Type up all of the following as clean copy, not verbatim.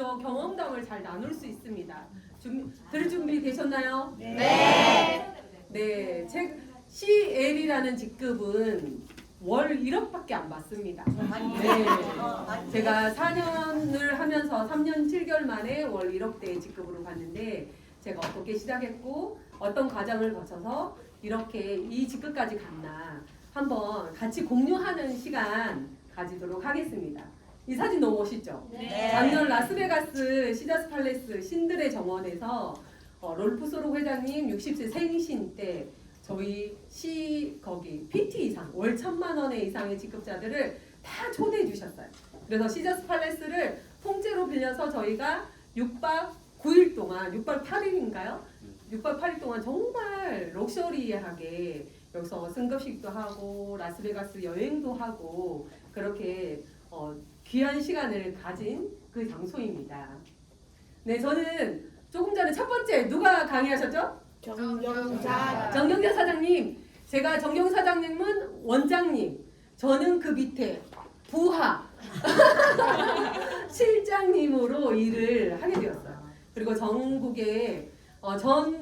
먼저 경험담을 잘 나눌 수 있습니다. 들을 준비 되셨나요? 네. 네, CL이라는 직급은 월 1억밖에 안 받습니다. 네, 제가 4년을 하면서 3년 7개월 만에 월 1억대 직급으로 갔는데 제가 어떻게 시작했고 어떤 과정을 거쳐서 이렇게 이 직급까지 갔나 한번 같이 공유하는 시간 가지도록 하겠습니다. 이 사진 너무 멋있죠? 네. 작년 라스베가스 시저스 팔레스 신들의 정원에서 롤프 소로 회장님 60세 생신 때 저희 거기 PT 이상 월 1,000만 원 이상의 직급자들을 다 초대해 주셨어요. 그래서 시저스 팔레스를 통째로 빌려서 저희가 6박 9일 동안 6박 8일인가요? 6박 8일 동안 정말 럭셔리하게 여기서 승급식도 하고 라스베가스 여행도 하고 그렇게 귀한 시간을 가진 그 장소입니다. 네, 저는 조금 전에 첫 번째 누가 강의하셨죠? 정경자 사장님. 제가 정경 사장님은 원장님, 저는 그 밑에 부하 실장님으로 일을 하게 되었어요. 그리고 전국에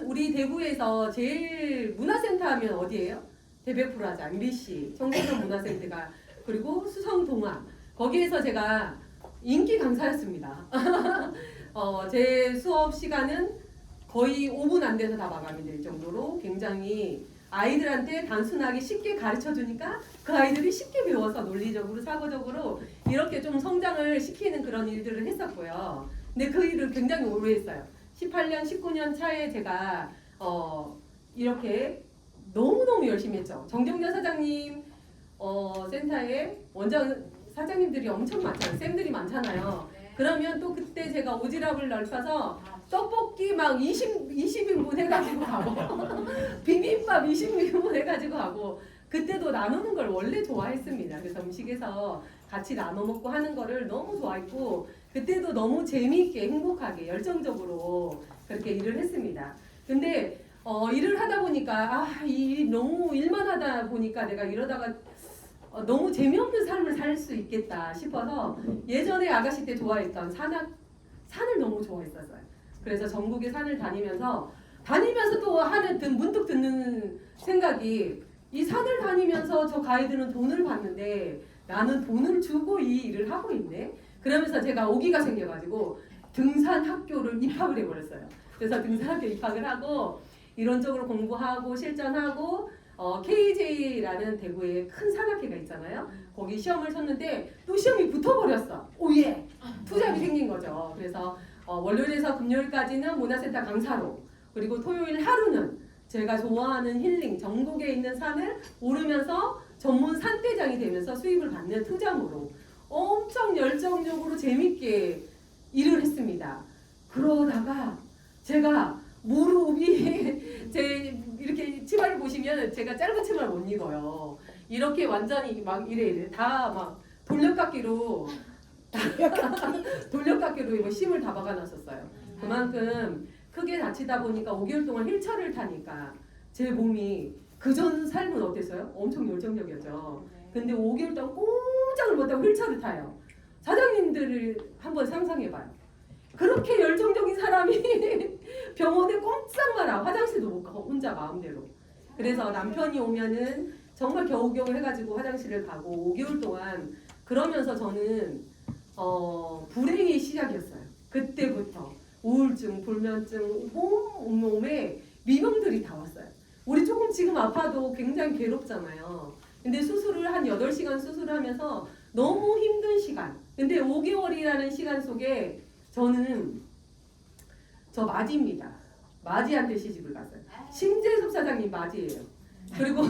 우리 대구에서 제일 문화센터 하면 어디예요? 대백프라자, MBC, 청소년 문화센터가 그리고 수성동화 거기에서 제가 인기 강사였습니다. 제 수업 시간은 거의 5분 안 돼서 다 마감이 될 정도로 굉장히 아이들한테 단순하게 쉽게 가르쳐 주니까 그 아이들이 쉽게 배워서 논리적으로 사고적으로 이렇게 좀 성장을 시키는 그런 일들을 했었고요. 근데 그 일을 굉장히 오래 했어요. 18년, 19년 차에 제가 이렇게 너무너무 열심히 했죠. 정경자 사장님 센터에 원장 사장님들이 엄청 많잖아요. 쌤들이 많잖아요. 그러면 또 그때 제가 오지랖을 넓혀서 떡볶이 막 20인분 해가지고 가고 비빔밥 20인분 해가지고 가고 그때도 나누는 걸 원래 좋아했습니다. 그래서 음식에서 같이 나눠 먹고 하는 거를 너무 좋아했고 그때도 너무 재미있게 행복하게 열정적으로 그렇게 일을 했습니다. 근데 일을 하다 보니까 너무 일만 하다 보니까 내가 이러다가 너무 재미없는 삶을 살 수 있겠다 싶어서 예전에 아가씨 때 좋아했던 산을 너무 좋아했었어요. 그래서 전국의 산을 다니면서 또 문득 드는 생각이 이 산을 다니면서 저 가이드는 돈을 받는데 나는 돈을 주고 이 일을 하고 있네. 그러면서 제가 오기가 생겨가지고 등산 학교를 입학을 해버렸어요. 그래서 등산학교 입학을 하고 이론적으로 공부하고 실전하고 KJ라는 대구에 큰 산악회가 있잖아요. 거기 시험을 쳤는데 또 시험이 붙어버렸어. 오예! 투잡이 생긴 거죠. 그래서 월요일에서 금요일까지는 문화센터 강사로 그리고 토요일 하루는 제가 좋아하는 힐링 전국에 있는 산을 오르면서 전문 산대장이 되면서 수입을 받는 투잡으로 엄청 열정적으로 재밌게 일을 했습니다. 그러다가 제가 무릎이 이렇게 치마를 보시면 제가 짧은 치마를 못 입어요. 이렇게 완전히 막 이래 다 막 돌려깎기로 이거 심을 다 박아놨었어요. 그만큼 크게 다치다 보니까 5개월 동안 휠체어를 타니까 제 몸이 그전 삶은 어땠어요? 엄청 열정적이었죠. 근데 5개월 동안 꼼짝을 못하고 휠체어를 타요. 사장님들을 한번 상상해봐요. 그렇게 열정적인 사람이 병원에 꼼짝 마라 화장실도 못 가고 혼자 마음대로. 그래서 남편이 오면은 정말 겨우겨우 해가지고 화장실을 가고 5개월 동안 그러면서 저는 불행의 시작이었어요. 그때부터 우울증, 불면증, 온몸에 미병들이 다 왔어요. 우리 조금 지금 아파도 굉장히 괴롭잖아요. 근데 수술을 한 8시간 수술하면서 너무 힘든 시간. 근데 5개월이라는 시간 속에 저는 마지입니다. 마지한테 시집을 갔어요. 심재섭 사장님 마지예요. 그리고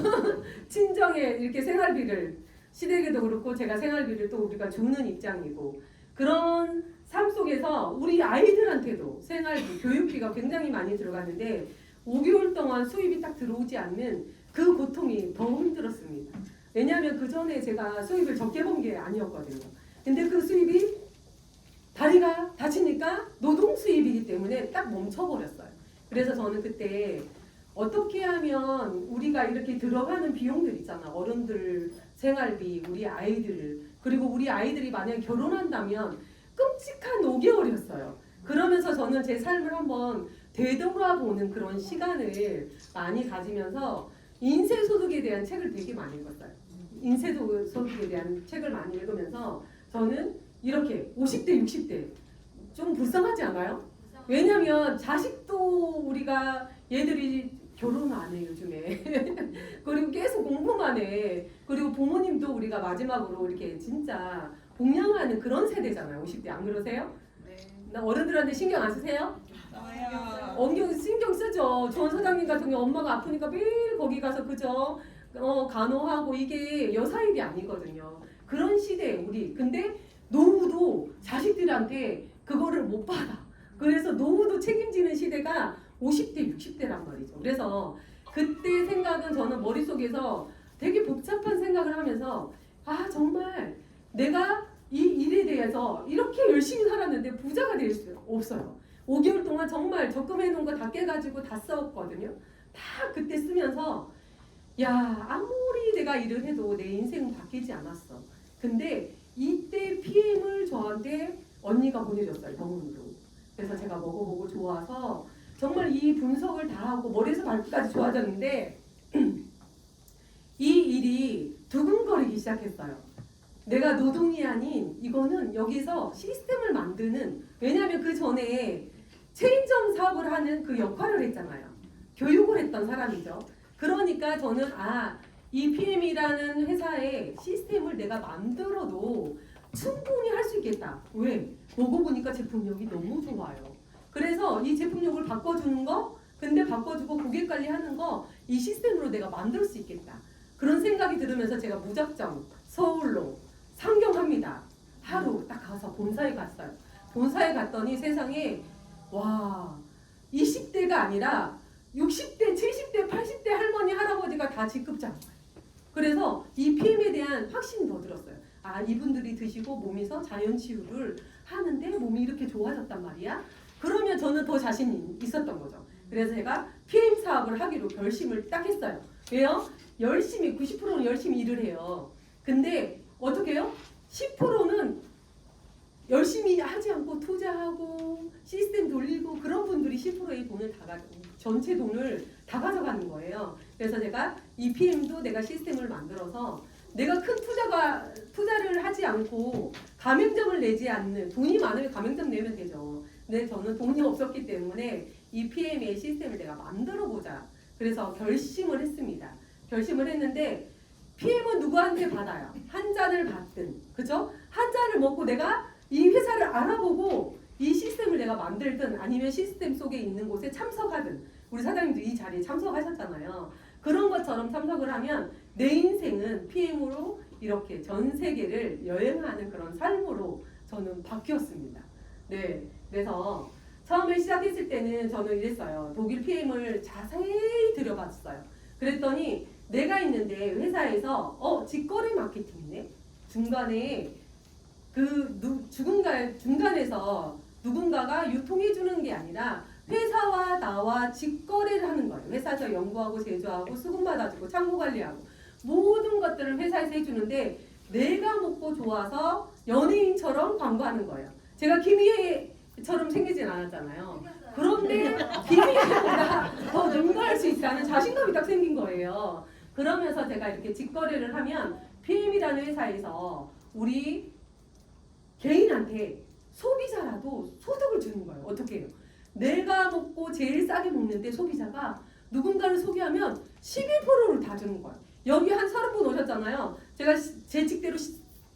친정에 이렇게 생활비를 시댁에도 그렇고 제가 생활비를 또 우리가 주는 입장이고 그런 삶 속에서 우리 아이들한테도 생활비, 교육비가 굉장히 많이 들어갔는데 5개월 동안 수입이 딱 들어오지 않는 그 고통이 더 힘들었습니다. 왜냐하면 그 전에 제가 수입을 적게 번 게 아니었거든요. 근데 그 수입이 다리가 다치니까 노동 수입이기 때문에 딱 멈춰버렸어요. 그래서 저는 그때 어떻게 하면 우리가 이렇게 들어가는 비용들 있잖아. 어른들 생활비, 우리 아이들 그리고 우리 아이들이 만약 결혼한다면 끔찍한 5개월이었어요. 그러면서 저는 제 삶을 한번 되돌아보는 그런 시간을 많이 가지면서 인쇄소득에 대한 책을 되게 많이 읽었어요. 인쇄소득에 대한 책을 많이 읽으면서 저는 이렇게 50대, 60대 좀 불쌍하지 않아요? 왜냐면 자식도 우리가 얘들이 결혼 안 해 요즘에 그리고 계속 공부만 해. 그리고 부모님도 우리가 마지막으로 이렇게 진짜 복양하는 그런 세대잖아요. 50대 안 그러세요? 네. 나 어른들한테 신경 안 쓰세요? 저요. 신경 쓰죠. 조원 사장님 같은 경우 엄마가 아프니까 매일 거기 가서 그죠? 간호하고 이게 여사일이 아니거든요. 그런 시대에 우리 근데 노후도 자식들한테 그거를 못 받아. 그래서 노후도 책임지는 시대가 50대, 60대란 말이죠. 그래서 그때 생각은 저는 머릿속에서 되게 복잡한 생각을 하면서 아 정말 내가 이 일에 대해서 이렇게 열심히 살았는데 부자가 될 수 없어요. 5개월 동안 정말 적금해 놓은 거 다 깨가지고 다 썼거든요. 다 그때 쓰면서 야 아무리 내가 일을 해도 내 인생은 바뀌지 않았어. 근데 이때 PM을 저한테 언니가 보내줬어요. 병원으로. 그래서 제가 먹어보고 좋아서 정말 이 분석을 다 하고 머리에서 발끝까지 좋아졌는데 이 일이 두근거리기 시작했어요. 내가 노동이 아닌 이거는 여기서 시스템을 만드는 왜냐하면 그 전에 체인점 사업을 하는 그 역할을 했잖아요. 교육을 했던 사람이죠. 그러니까 저는 이 PM이라는 회사의 시스템을 내가 만들어도 충분히 할 수 있겠다. 왜? 먹어보니까 제품력이 너무 좋아요. 그래서 이 제품력을 바꿔주는 거 근데 바꿔주고 고객 관리하는 거 이 시스템으로 내가 만들 수 있겠다. 그런 생각이 들으면서 제가 무작정 서울로 상경합니다. 하루 딱 가서 본사에 갔어요. 본사에 갔더니 세상에 와 20대가 아니라 60대, 70대, 80대 할머니, 할아버지가 다 직급자. 그래서 이 PM에 대한 확신이 더 들었어요. 이분들이 드시고 몸에서 자연 치유를 하는데 몸이 이렇게 좋아졌단 말이야. 그러면 저는 더 자신이 있었던 거죠. 그래서 제가 PM 사업을 하기로 결심을 딱 했어요. 왜요? 90%는 열심히 일을 해요. 근데 어떻게 해요? 10%는 열심히 하지 않고 투자하고 시스템 돌리고 그런 분들이 10%의 돈을 전체 돈을 다 가져가는 거예요. 그래서 제가 이 PM도 내가 시스템을 만들어서 내가 큰 투자를 하지 않고 가맹점을 내지 않는 돈이 많으면 가맹점 내면 되죠. 근데 저는 돈이 없었기 때문에 이 PM의 시스템을 내가 만들어 보자. 그래서 결심을 했습니다. 결심을 했는데 PM은 누구한테 받아요? 한 잔을 받든 그죠? 한 잔을 먹고 내가 이 회사를 알아보고 이 시스템을 내가 만들든 아니면 시스템 속에 있는 곳에 참석하든 우리 사장님도 이 자리에 참석하셨잖아요. 그런 것처럼 참석을 하면 내 인생은 PM으로 이렇게 전 세계를 여행하는 그런 삶으로 저는 바뀌었습니다. 네, 그래서 처음에 시작했을 때는 저는 이랬어요. 독일 PM을 자세히 들여봤어요. 그랬더니 내가 있는데 회사에서 직거래 마케팅이네. 중간에 중간에서 누군가가 유통해 주는 게 아니라 회사와 나와 직거래를 하는 거예요. 회사에서 연구하고 제조하고 수급 받아주고 창고 관리하고 모든 것들을 회사에서 해주는데 내가 먹고 좋아서 연예인처럼 광고하는 거예요. 제가 김희애처럼 생기진 않았잖아요. 그런데 김희애보다 더 능가할 수 있다는 자신감이 딱 생긴 거예요. 그러면서 제가 이렇게 직거래를 하면 PM이라는 회사에서 우리 개인한테 소비자라도 소득을 주는 거예요. 어떻게 해요? 내가 먹고 제일 싸게 먹는데 소비자가 누군가를 소개하면 11%를 다 주는 거예요. 여기 한 30분 오셨잖아요. 제가 제 직대로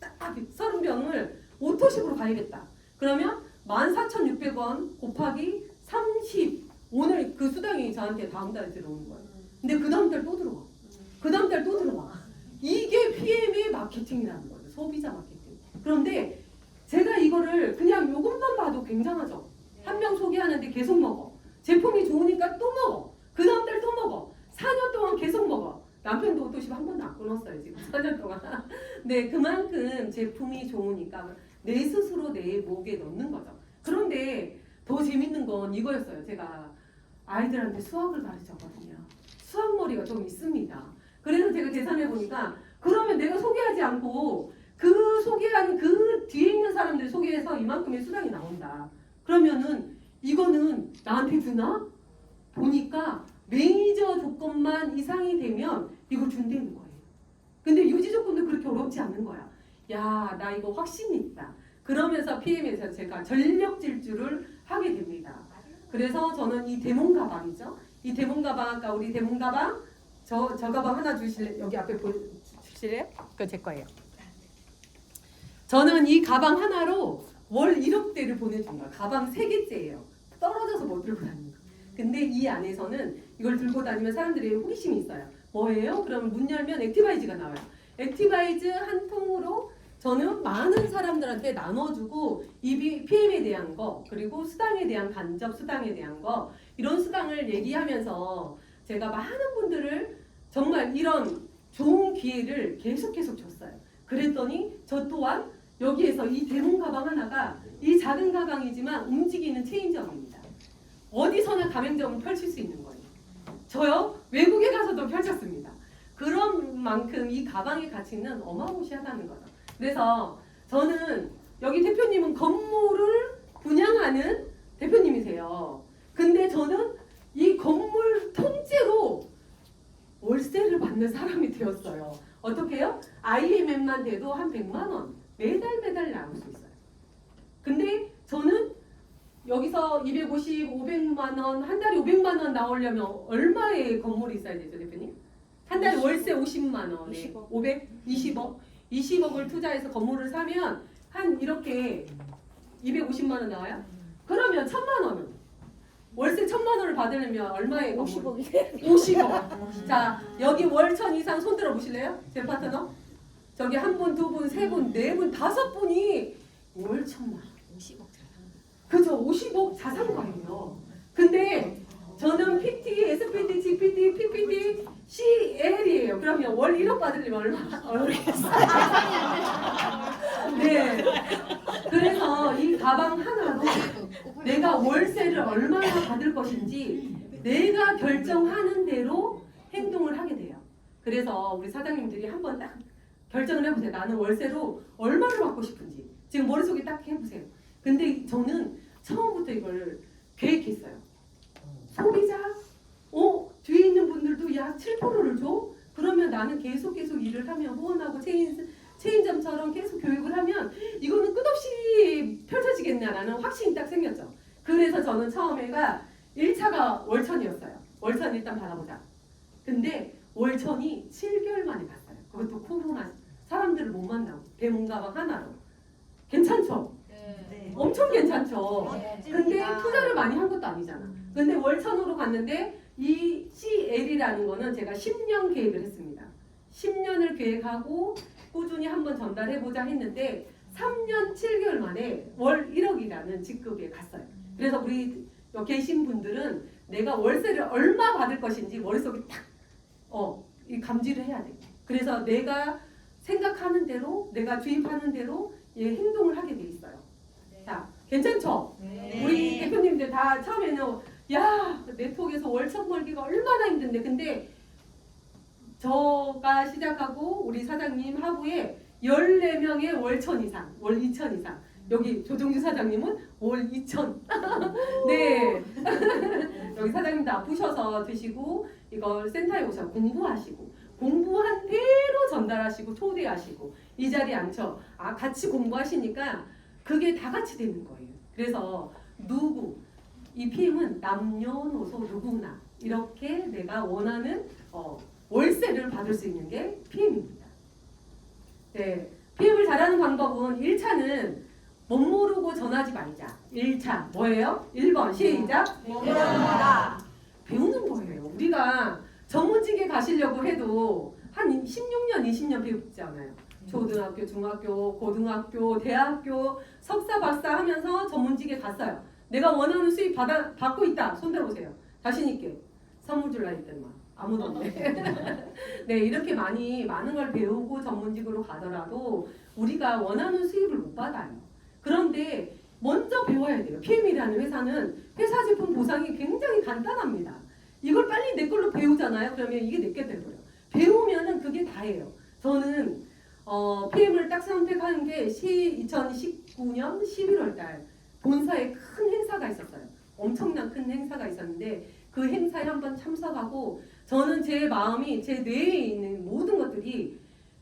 딱 30병을 오토식으로 가야겠다. 그러면 14,600원 곱하기 30 오늘 그 수당이 저한테 다음 달에 들어오는 거예요. 근데 그 다음 달 또 들어와. 그 다음 달 또 들어와. 이게 PM의 마케팅이라는 거예요. 소비자 마케팅. 그런데 제가 이거를 그냥 요것만 봐도 굉장하죠. 한 병 소개하는데 계속 먹어. 제품이 좋으니까 또 먹어. 그 다음 달 또 먹어. 4년 동안 계속 먹어. 남편도 오토십 한 번도 안 끊었어요. 지금 4년 동안. 네, 그만큼 제품이 좋으니까 내 스스로 내 목에 넣는 거죠. 그런데 더 재밌는 건 이거였어요. 제가 아이들한테 수학을 가르쳤거든요. 수학머리가 좀 있습니다. 그래서 제가 계산해 보니까 그러면 내가 소개하지 않고 그 소개한 그 뒤에 있는 사람들 소개해서 이만큼의 수당이 나온다. 그러면은 이거는 나한테 주나? 보니까 매니저 조건만 이상이 되면 이거 준다는 거예요. 근데 유지 조건도 그렇게 어렵지 않은 거야. 야, 나 이거 확신 있다. 그러면서 PM에서 제가 전력 질주를 하게 됩니다. 그래서 저는 이 대문 가방이죠. 이 대문 가방, 아까 우리 대문 가방, 저 가방 하나 주실래요? 여기 앞에 주실래요? 그거 제 거예요. 저는 이 가방 하나로 월 1억대를 보내준 거예요. 가방 3개째예요. 떨어져서 못 들고 다니는 거. 근데 이 안에서는 이걸 들고 다니면 사람들이 호기심이 있어요. 뭐예요? 그럼 문 열면 액티바이즈가 나와요. 액티바이즈 한 통으로 저는 많은 사람들한테 나눠주고 이 PM에 대한 거 그리고 수당에 대한 간접 수당에 대한 거 이런 수당을 얘기하면서 제가 많은 분들을 정말 이런 좋은 기회를 계속 줬어요. 그랬더니 저 또한 여기에서 이 대문 가방 하나가 이 작은 가방이지만 움직이는 체인점입니다. 어디서나 가맹점을 펼칠 수 있는 거예요. 저요 외국에 가서도 펼쳤습니다. 그런 만큼 이 가방의 가치는 어마무시하다는 거죠. 그래서 저는 여기 대표님은 건물을 분양하는 대표님이세요. 근데 저는 이 건물 통째로 월세를 받는 사람이 되었어요. 어떻게요? IMF만 돼도 한 100만 원 매달 나올 수 있어요. 근데 저는 여기서 250, 500만 원, 한 달에 500만 원 나오려면 얼마의 건물이 있어야 되죠, 대표님? 한 달에 월세 50만 원에 500, 20억, 20억을 투자해서 건물을 사면 한 이렇게 250만 원 나와요? 그러면 1000만 원은 월세 1000만 원을 받으려면 얼마의 건물? 50억이네. 50억. 자, 여기 월 1000 이상 손 들어 보실래요? 제 파트너? 저기 한 분, 두 분, 세 분, 네 분, 다섯 분이 월 1000만 원. 50억 자산. 그죠? 50억 자산가예요. 근데 저는 PT, SPT, GPT, PPT, CL이에요. 그러면 월 1억 받으려면 얼마겠어요? 네. 그래서 이 가방 하나로 내가 월세를 얼마나 받을 것인지 내가 결정하는 대로 행동을 하게 돼요. 그래서 우리 사장님들이 한번 딱 결정을 해보세요. 나는 월세로 얼마를 받고 싶은지. 지금 머릿속에 딱 해보세요. 근데 저는 처음부터 이걸 계획했어요. 소비자? 뒤에 있는 분들도 약 7%를 줘? 그러면 나는 계속 일을 하면 후원하고 체인점처럼 계속 교육을 하면 이거는 끝없이 펼쳐지겠냐라는 확신이 딱 생겼죠. 그래서 저는 처음에가 1차가 월천이었어요. 월천 일단 받아보자. 근데 월천이 7개월 만에 갔어요. 그것도 코로나 사람들을 못 만나고 대문 가방 하나로. 괜찮죠? 네. 엄청 괜찮죠? 네. 근데 투자를 많이 한 것도 아니잖아. 근데 월천으로 갔는데 이 CL이라는 거는 제가 10년 계획을 했습니다. 10년을 계획하고 꾸준히 한번 전달해보자 했는데 3년 7개월 만에 월 1억이라는 직급에 갔어요. 그래서 우리 여기 계신 분들은 내가 월세를 얼마 받을 것인지 머릿속에 딱 이 감지를 해야 돼. 그래서 내가 생각하는 대로 내가 주입하는 대로 행동을 하게 돼 있어요. 자, 괜찮죠? 네. 우리 대표님들 다 처음에는 야 네트워크에서 월천 벌기가 얼마나 힘든데 근데 저가 시작하고 우리 사장님 하부에 14명의 월천 이상, 월 2천 이상 여기 조정주 사장님은 월 2천 네 여기 사장님도 아프셔서 드시고 이걸 센터에 오셔서 공부하시고 공부한 대로 전달하시고 초대하시고 이 자리에 앉혀 같이 공부하시니까 그게 다 같이 되는 거예요. 그래서 누구 이 PM은 남녀노소 누구나 이렇게 내가 원하는 월세를 받을 수 있는 게 PM입니다. 네, PM을 잘하는 방법은 1차는 못 모르고 전하지 말자. 1차 뭐예요? 1번 시작. 배우는 거예요. 우리가 전문직에 가시려고 해도 한 16년, 20년 배우잖아요. 초등학교, 중학교, 고등학교, 대학교, 석사, 박사 하면서 전문직에 갔어요. 내가 원하는 수입 받고 있다. 손 들어보세요. 자신 있게. 선물 줄라 했더니만 아무도 없네. 네, 이렇게 많은 걸 배우고 전문직으로 가더라도 우리가 원하는 수입을 못 받아요. 그런데 먼저 배워야 돼요. PM이라는 회사는 회사 제품 보상이 굉장히 간단합니다. 이걸 빨리 내 걸로 배우잖아요. 그러면 이게 내게 되고요. 배우면은 그게 다예요. 저는 PM을 딱 선택한 게 2019년 11월 달 본사에 큰 행사가 있었어요. 엄청난 큰 행사가 있었는데 그 행사에 한번 참석하고 저는 제 마음이 제 뇌에 있는 모든 것들이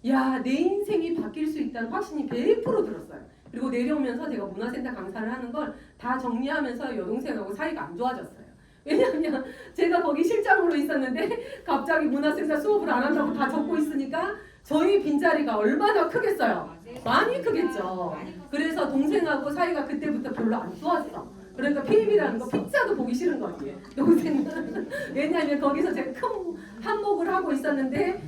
야, 내 인생이 바뀔 수 있다는 확신이 100% 들었어요. 그리고 내려오면서 제가 문화센터 강사를 하는 걸 다 정리하면서 여동생하고 사이가 안 좋아졌어요. 왜냐하면 제가 거기 실장으로 있었는데 갑자기 문화센터 수업을 안 한다고 다 적고 있으니까 저희 빈자리가 얼마나 크겠어요. 많이 크겠죠. 그래서 동생하고 사이가 그때부터 별로 안 좋았어. 그러니까 PM이라는 거 피자도 보기 싫은 거지. 동생은. 왜냐하면 거기서 제가 큰 한몫을 하고 있었는데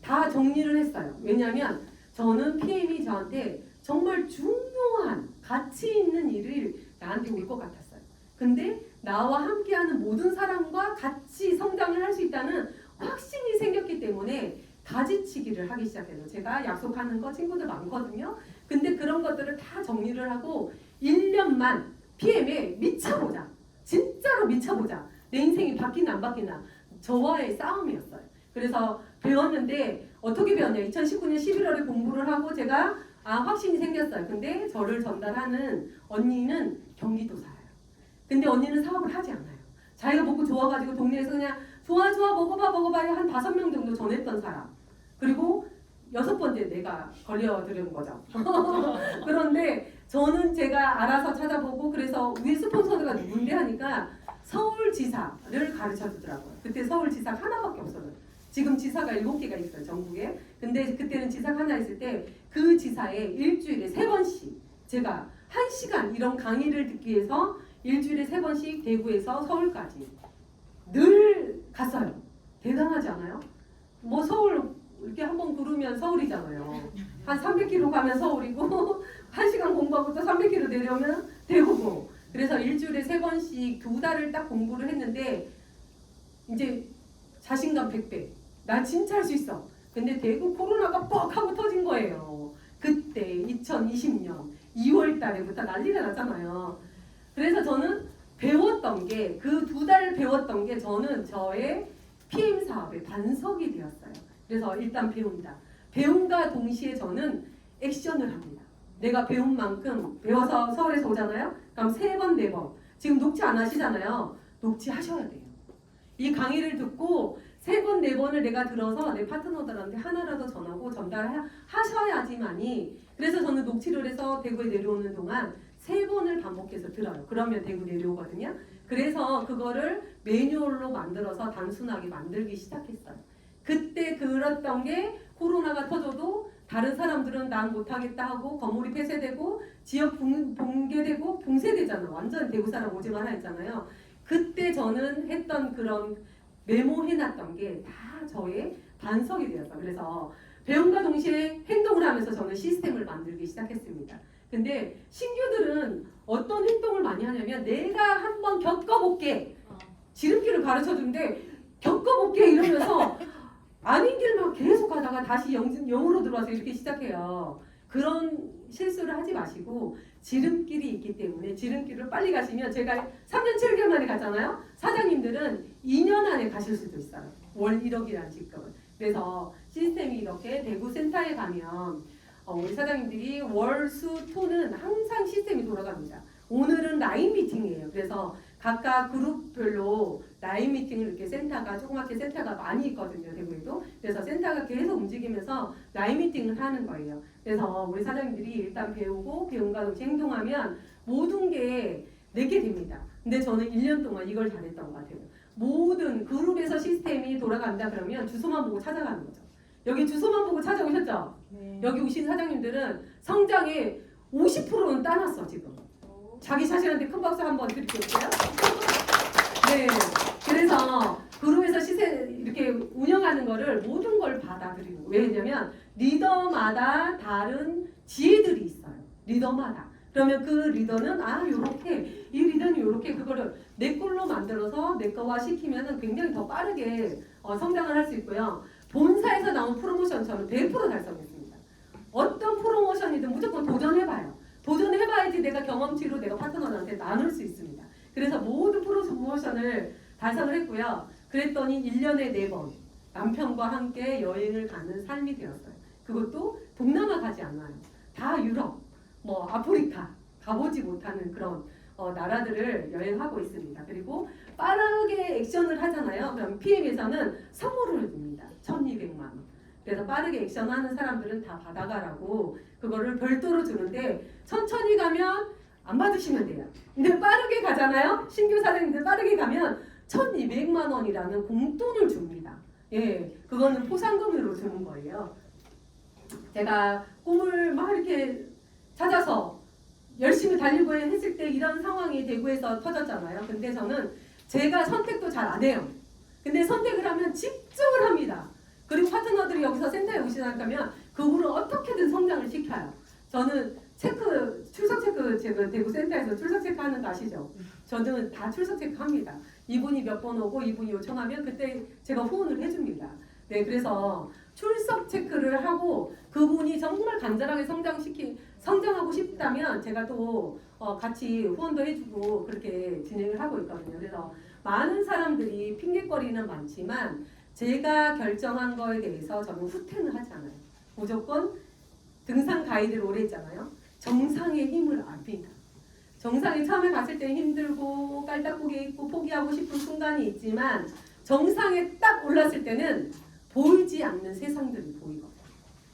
다 정리를 했어요. 왜냐하면 저는 PM이 저한테 정말 중요한 가치 있는 일을 나한테 올 것 같았어요. 근데 나와 함께하는 모든 사람과 같이 성장을 할 수 있다는 확신이 생겼기 때문에 가지치기를 하기 시작해요. 제가 약속하는 거 친구들 많거든요. 근데 그런 것들을 다 정리를 하고 1년만 PM에 미쳐보자. 진짜로 미쳐보자. 내 인생이 바뀌나 안 바뀌나. 저와의 싸움이었어요. 그래서 배웠는데 어떻게 배웠냐. 2019년 11월에 공부를 하고 제가 확신이 생겼어요. 근데 저를 전달하는 언니는 경기도 살아요. 근데 언니는 사업을 하지 않아요. 자기가 먹고 좋아가지고 동네에서 그냥 좋아 먹어봐 한 5명 정도 전했던 사람. 그리고 6번째 내가 걸려들은 거죠. 그런데 저는 제가 알아서 찾아보고 그래서 우리 스폰서가 누군데 하니까 서울지사를 가르쳐 주더라고요. 그때 서울지사가 하나밖에 없어요. 지금 지사가 7개가 있어요. 전국에. 근데 그때는 지사가 하나 있을 때 그 지사에 일주일에 3번씩 제가 1시간 이런 강의를 듣기 위해서 일주일에 3번씩 대구에서 서울까지 늘 갔어요. 대단하지 않아요? 뭐 서울 이렇게 한번 구르면 서울이잖아요. 한 300km 가면 서울이고 1시간 공부하고 또 300km 내려오면 대구고. 그래서 일주일에 3번씩 2달을 딱 공부를 했는데 이제 자신감 100배. 나 진짜 할 수 있어. 근데 대구 코로나가 뻑 하고 터진 거예요. 그때 2020년 2월 달에부터 난리가 났잖아요. 그래서 저는 배웠던 게 그 2달 배웠던 게 저는 저의 PM 사업의 반석이 되었어요. 그래서 일단 배운다. 배움과 동시에 저는 액션을 합니다. 내가 배운 만큼 배워서 서울에서 오잖아요. 그럼 3번, 4번. 지금 녹취 안 하시잖아요. 녹취하셔야 돼요. 이 강의를 듣고 3번, 4번을 내가 들어서 내 파트너들한테 하나라도 전하고 전달하셔야지만이. 그래서 저는 녹취를 해서 대구에 내려오는 동안 3번을 반복해서 들어요. 그러면 대구 내려오거든요. 그래서 그거를 매뉴얼로 만들어서 단순하게 만들기 시작했어요. 그때 그랬던 게 코로나가 터져도 다른 사람들은 난 못하겠다 하고 건물이 폐쇄되고 지역 붕괴되고 붕괴되잖아요. 완전 대구 사람 오지 마라 했잖아요. 그때 저는 했던 그런 메모해놨던 게 다 저의 반석이 되었어요. 그래서 배움과 동시에 행동을 하면서 저는 시스템을 만들기 시작했습니다. 근데 신규들은 어떤 행동을 많이 하냐면 내가 한번 겪어볼게. 지름길을 가르쳐주는데 겪어볼게 이러면서 아닌 길만 계속 가다가 다시 영으로 들어와서 이렇게 시작해요. 그런 실수를 하지 마시고 지름길이 있기 때문에 지름길을 빨리 가시면 제가 3년 7개월 만에 갔잖아요. 사장님들은 2년 안에 가실 수도 있어요. 월 1억이라는 직급을. 그래서 시스템이 이렇게 대구 센터에 가면 우리 사장님들이 월, 수, 토는 항상 시스템이 돌아갑니다. 오늘은 라인 미팅이에요. 그래서 각각 그룹별로 라인 미팅을 이렇게 센터가 조그맣게 센터가 많이 있거든요. 대구에도. 그래서 센터가 계속 움직이면서 라인 미팅을 하는 거예요. 그래서 우리 사장님들이 일단 배우고 배움과 동시에 행동하면 모든 게 내게 됩니다. 근데 저는 1년 동안 이걸 잘했던 것 같아요. 모든 그룹에서 시스템이 돌아간다 그러면 주소만 보고 찾아가는 거죠. 여기 주소만 보고 찾아오셨죠? 네. 여기 오신 사장님들은 성장의 50%는 따놨어 지금. 자기 자신한테 큰 박수 한번 드릴게요. 네, 그래서 그룹에서 시세 이렇게 운영하는 거를 모든 걸 받아들이고. 왜냐면 리더마다 다른 지혜들이 있어요. 리더마다. 그러면 그 리더는 요렇게, 이 리더는 요렇게 그거를 내 걸로 만들어서 내 거화 시키면은 굉장히 더 빠르게 성장을 할 수 있고요. 본사에서 나온 프로모션 저는 100% 달성했습니다. 어떤 프로모션이든 무조건 도전해봐요. 도전해봐야지 내가 경험치로 내가 파트너들한테 나눌 수 있습니다. 그래서 모든 프로모션을 달성을 했고요. 그랬더니 1년에 4번 남편과 함께 여행을 가는 삶이 되었어요. 그것도 동남아 가지 않아요. 다 유럽, 뭐 아프리카 가보지 못하는 그런 나라들을 여행하고 있습니다. 그리고 빠르게 액션을 하잖아요. 그럼 PM에서는 선물을 줍니다. 1,200만 원. 그래서 빠르게 액션하는 사람들은 다 받아가라고 그거를 별도로 주는데 천천히 가면 안 받으시면 돼요. 근데 빠르게 가잖아요. 신규 사장님들 빠르게 가면 1,200만 원이라는 공돈을 줍니다. 예, 그거는 포상금으로 주는 거예요. 제가 꿈을 막 이렇게 찾아서 열심히 달리고 했을 때 이런 상황이 대구에서 터졌잖아요. 근데 저는 제가 선택도 잘 안 해요. 근데 선택을 하면 집중을 합니다. 그리고 파트너들이 여기서 센터에 오시면 그 후로 어떻게든 성장을 시켜요. 저는 출석 체크, 제가 대구 센터에서 출석 체크하는 거 아시죠? 저는 다 출석 체크합니다. 이분이 몇 번 오고 이분이 요청하면 그때 제가 후원을 해줍니다. 네, 그래서 출석 체크를 하고 그분이 정말 간절하게 성장하고 싶다면 제가 또 같이 후원도 해주고 그렇게 진행을 하고 있거든요. 그래서 많은 사람들이 핑계거리는 많지만 제가 결정한 거에 대해서 저는 후퇴는 하지 않아요. 무조건 등산 가이드를 오래 했잖아요. 정상의 힘을 압니다. 정상에 처음에 갔을 때 힘들고 깔딱고개 있고 포기하고 싶은 순간이 있지만 정상에 딱 올랐을 때는 보이지 않는 세상들이 보이거든요.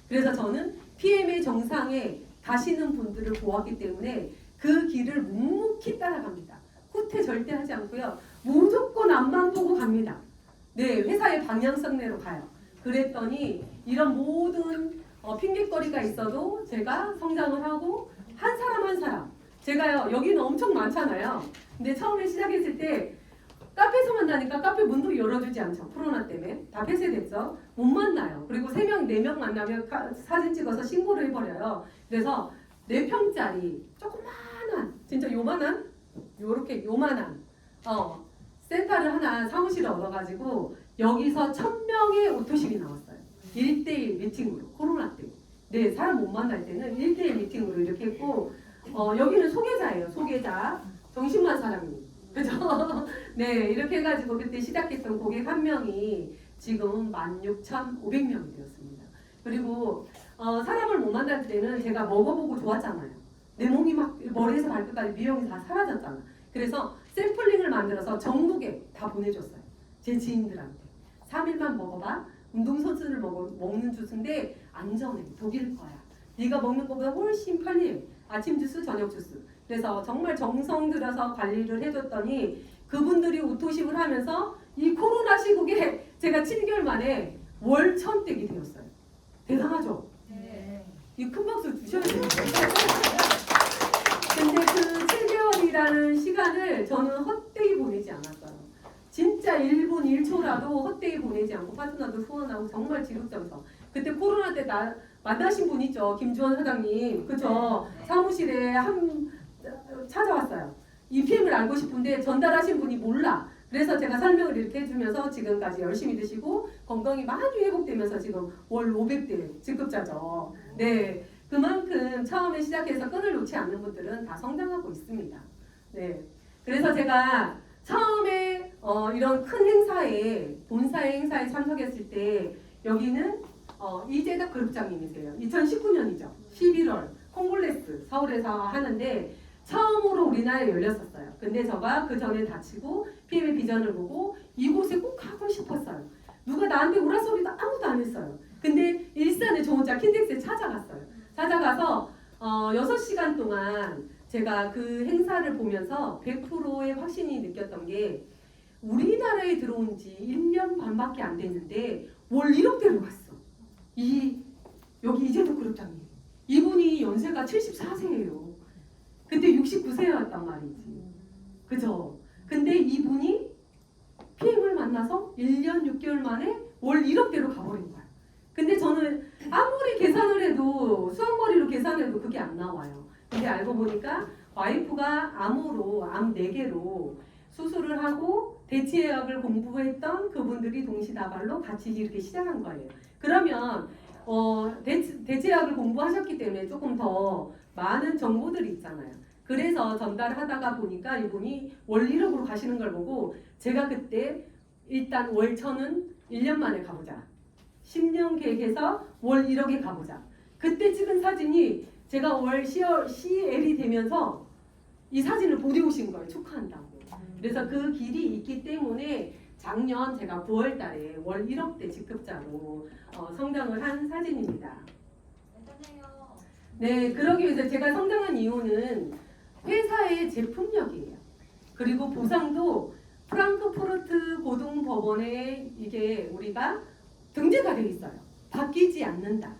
그래서 저는 PM의 정상에 가시는 분들을 보았기 때문에 그 길을 묵묵히 따라갑니다. 후퇴 절대 하지 않고요. 무조건 앞만 보고 갑니다. 네, 회사의 방향성대로 가요. 그랬더니 이런 모든 핑계거리가 있어도 제가 성장을 하고 한 사람 한 사람 제가요 여기는 엄청 많잖아요. 근데 처음에 시작했을 때 카페에서 만나니까 카페 문도 열어주지 않죠. 코로나 때문에 다 폐쇄됐죠. 못 만나요. 그리고 3명, 4명 만나면 사진 찍어서 신고를 해버려요. 그래서 4평짜리 조그만한 진짜 요만한 요렇게 요만한 센터를 하나 사무실을 얻어가지고 여기서 1,000명의 오토실이 나왔어요. 1대1 미팅으로 코로나 때. 네, 사람 못 만날 때는 1대1 미팅으로 이렇게 했고 여기는 소개자예요. 소개자. 정신만 사람이. 그죠? 네, 이렇게 해가지고 그때 시작했던 고객 한 명이 지금 16,500명이 되었습니다. 그리고 사람을 못 만날 때는 제가 먹어보고 좋았잖아요. 내 몸이 막 머리에서 발끝까지 미용이 다 사라졌잖아. 그래서 샘플링을 만들어서 전국에 다 보내줬어요. 제 지인들한테. 3일만 먹어봐. 운동선수들 먹는 주스인데 안전해. 독일 거야. 네가 먹는 것보다 훨씬 편리해. 아침 주스, 저녁 주스. 그래서 정말 정성 들여서 관리를 해줬더니 그분들이 오토십을 하면서 이 코로나 시국에 제가 7개월 만에 월 1,000댁이 되었어요. 대단하죠? 네. 이 큰 박수 주셔야 돼요. 근데 그 7개월이라는 시간을 저는 헛되이 보내지 않았어요. 진짜 1분 1초라도 헛되이 보내지 않고 파트너들 후원하고 정말 지극정성. 그때 코로나 때 만나신 분 있죠? 김주원 사장님. 그죠? 사무실에 찾아왔어요. EPM을 알고 싶은데 전달하신 분이 몰라. 그래서 제가 설명을 이렇게 해주면서 지금까지 열심히 드시고 건강이 많이 회복되면서 지금 월 500대 직급자죠. 네, 그만큼 처음에 시작해서 끈을 놓지 않는 분들은 다 성장하고 있습니다. 네, 그래서 제가 처음에 이런 큰 행사에 본사의 행사에 참석했을 때 여기는 이재덕 그룹장님이세요. 2019년이죠. 11월 콩글레스 서울에서 하는데 처음으로 우리나라에 열렸었어요. 근데 제가 그 전에 다치고 PM의 비전을 보고 이곳에 꼭 가고 싶었어요. 누가 나한테 오라 소리도 아무도 안 했어요. 근데 일산에 저 혼자 킨텍스에 찾아갔어요. 찾아가서 6시간 동안 제가 그 행사를 보면서 100%의 확신이 느꼈던 게 우리나라에 들어온 지 1년 반밖에 안 됐는데 월 1억대로 갔어. 여기 이재덕 그룹장님. 이분이 연세가 74세예요. 그때 69세였단 말이지. 그죠? 근데 이분이 PM을 만나서 1년 6개월 만에 월 1억대로 가버린 거야. 근데 저는 아무리 계산을 해도 수학머리로 계산해도 그게 안 나와요. 근데 알고 보니까 와이프가 암 4개로 수술을 하고 대치의학을 공부했던 그분들이 동시다발로 같이 이렇게 시작한 거예요. 그러면 대체학을 공부하셨기 때문에 조금 더 많은 정보들이 있잖아요. 그래서 전달하다가 보니까 이분이 월 1억으로 가시는 걸 보고 제가 그때 일단 월 1,000은 1년 만에 가보자. 10년 계획해서 월 1억에 가보자. 그때 찍은 사진이 제가 월 CL이 되면서 이 사진을 보내오신 거예요. 축하한다고. 그래서 그 길이 있기 때문에 작년 제가 9월 달에 월 1억대 직급자로 성장을 한 사진입니다. 네, 그러기 위해서 제가 성장한 이유는 회사의 제품력이에요. 그리고 보상도 프랑크푸르트 고등법원에 이게 우리가 등재가 돼 있어요. 바뀌지 않는다.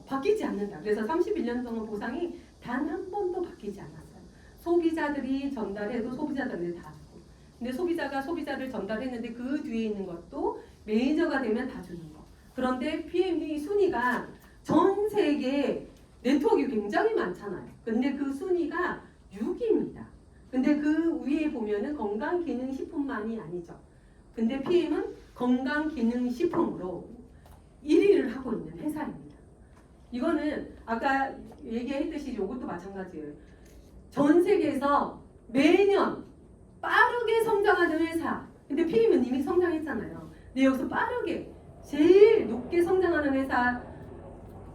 바뀌지 않는다. 그래서 31년 동안 보상이 단 한 번도 바뀌지 않았어요. 소비자들이 전달해도 소비자들한테 다 주고. 근데 소비자가 소비자를 전달했는데 그 뒤에 있는 것도 매니저가 되면 다 주는 거. 그런데 PMD 순위가 전 세계 네트워크가 굉장히 많잖아요. 근데 그 순위가 6위입니다. 근데 그 위에 보면은 건강기능식품만이 아니죠. 근데 PM은 건강기능식품으로 1위를 하고 있는 회사입니다. 이거는 아까 얘기했듯이 이것도 마찬가지예요. 전 세계에서 매년 빠르게 성장하는 회사. 근데 PM은 이미 성장했잖아요. 근데 여기서 빠르게 제일 높게 성장하는 회사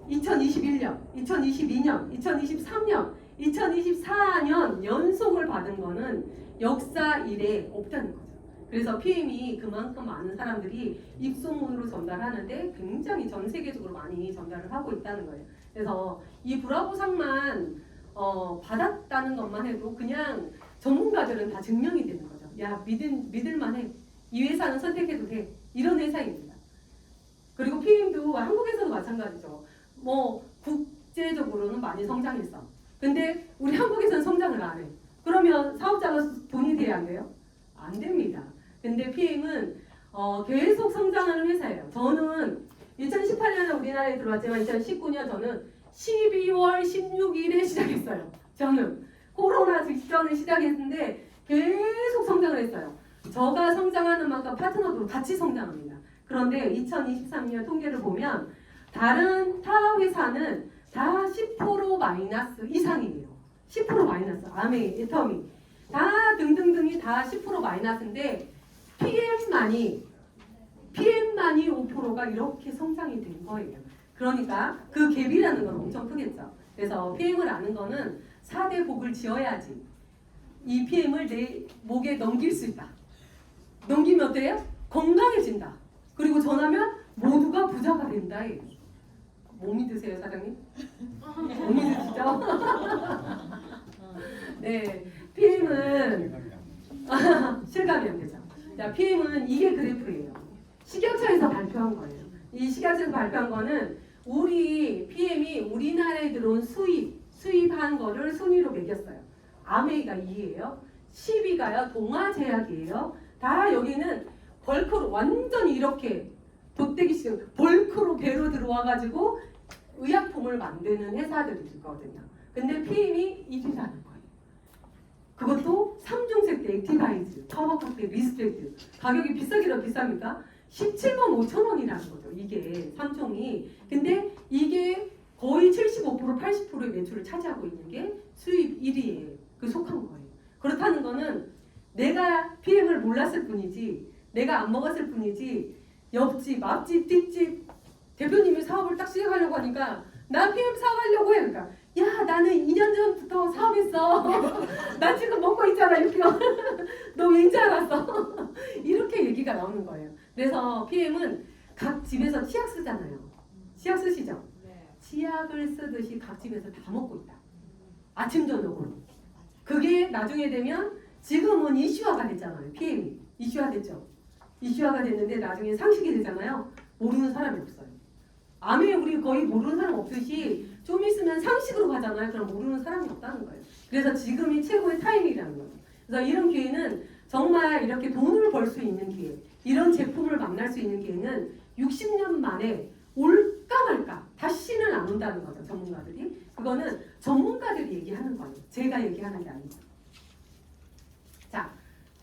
2021년, 2022년, 2023년, 2024년 연속을 받은 거는 역사 이래 없다는 거죠. 그래서 PM이 그만큼 많은 사람들이 입소문으로 전달하는데 굉장히 전 세계적으로 많이 전달을 하고 있다는 거예요. 그래서 이 브라보상만 받았다는 것만 해도 그냥 전문가들은 다 증명이 되는 거죠. 야, 믿을만해. 이 회사는 선택해도 돼. 이런 회사입니다. 그리고 PM도 한국에서도 마찬가지죠. 뭐 국제적으로는 많이 성장했어. 근데 우리 한국에서는 성장을 안 해. 그러면 사업자가 돈이 돼야 안 돼요? 안 됩니다. 근데 PM은 계속 성장하는 회사예요. 저는 2018년에 우리나라에 들어왔지만 2019년 저는 12월 16일에 시작했어요. 저는 코로나 직전에 시작했는데 계속 성장을 했어요. 저가 성장하는 만큼 파트너도 같이 성장합니다. 그런데 2023년 통계를 보면 다른 타 회사는 다 10% 마이너스 이상이에요. 10% 마이너스. 아메이, 애터미 다 등등등이 다 10% 마이너스인데 PM만이 5%가 이렇게 성장이 된 거예요. 그러니까 그 갭이라는 건 엄청 크겠죠. 그래서 PM을 아는 거는 4대 복을 지어야지 이 PM을 내 목에 넘길 수 있다. 넘기면 어때요? 건강해진다. 그리고 전하면 모두가 부자가 된다. 못 믿으세요, 사장님? 못 믿으시죠? 네, PM은 실감이 안 되죠. 자, PM은 이게 그래프예요. 식약처에서 발표한 거예요. 이 식약처에서 발표한 거는 우리 PM이 우리나라에 들어온 수입한 거를 순위로 매겼어요. 아메이가 2예요. 10위가요. 동아제약이에요. 다 여기는 벌크로 완전히 이렇게 돗대기식 벌크로 배로 들어와가지고 의약품을 만드는 회사들이거든요. 근데 PM이 1위라는 거예요. 그것도 3중색 때 액티바이즈, 커버커피, 리스펙트 가격이 비싸기라 비쌉니까? 17만 5천 원이라는 거죠. 이게 3종이. 근데 이게 거의 75% 80%의 매출을 차지하고 있는 게 수입 1위에 속한 거예요. 그렇다는 거는 내가 PM을 몰랐을 뿐이지 내가 안 먹었을 뿐이지 옆집, 앞집, 뒷집 대표님이 사업을 딱 시작하려고 하니까 나 PM 사업하려고 해. 그러니까 야 나는 2년 전부터 사업했어. 나 지금 먹고 있잖아. 이렇게 너 왠지 알았어? 이렇게 얘기가 나오는 거예요. 그래서 PM은 각 집에서 치약 쓰잖아요. 치약 쓰시죠? 치약을 쓰듯이 각 집에서 다 먹고 있다. 아침 저녁으로. 그게 나중에 되면 지금은 이슈화가 됐잖아요. PM이 이슈화 됐죠. 이슈화가 됐는데 나중에 상식이 되잖아요. 모르는 사람이 없어요. 암에 우리 거의 모르는 사람 없듯이 좀 있으면 상식으로 가잖아요. 그럼 모르는 사람이 없다는 거예요. 그래서 지금이 최고의 타이밍이라는 거예요. 그래서 이런 기회는 정말 이렇게 돈을 벌 수 있는 기회, 이런 제품을 만날 수 있는 기회는 60년 만에 올까 말까 다시는 안 온다는 거죠. 전문가들이. 그거는 전문가들이 얘기하는 거예요. 제가 얘기하는 게 아니고. 자,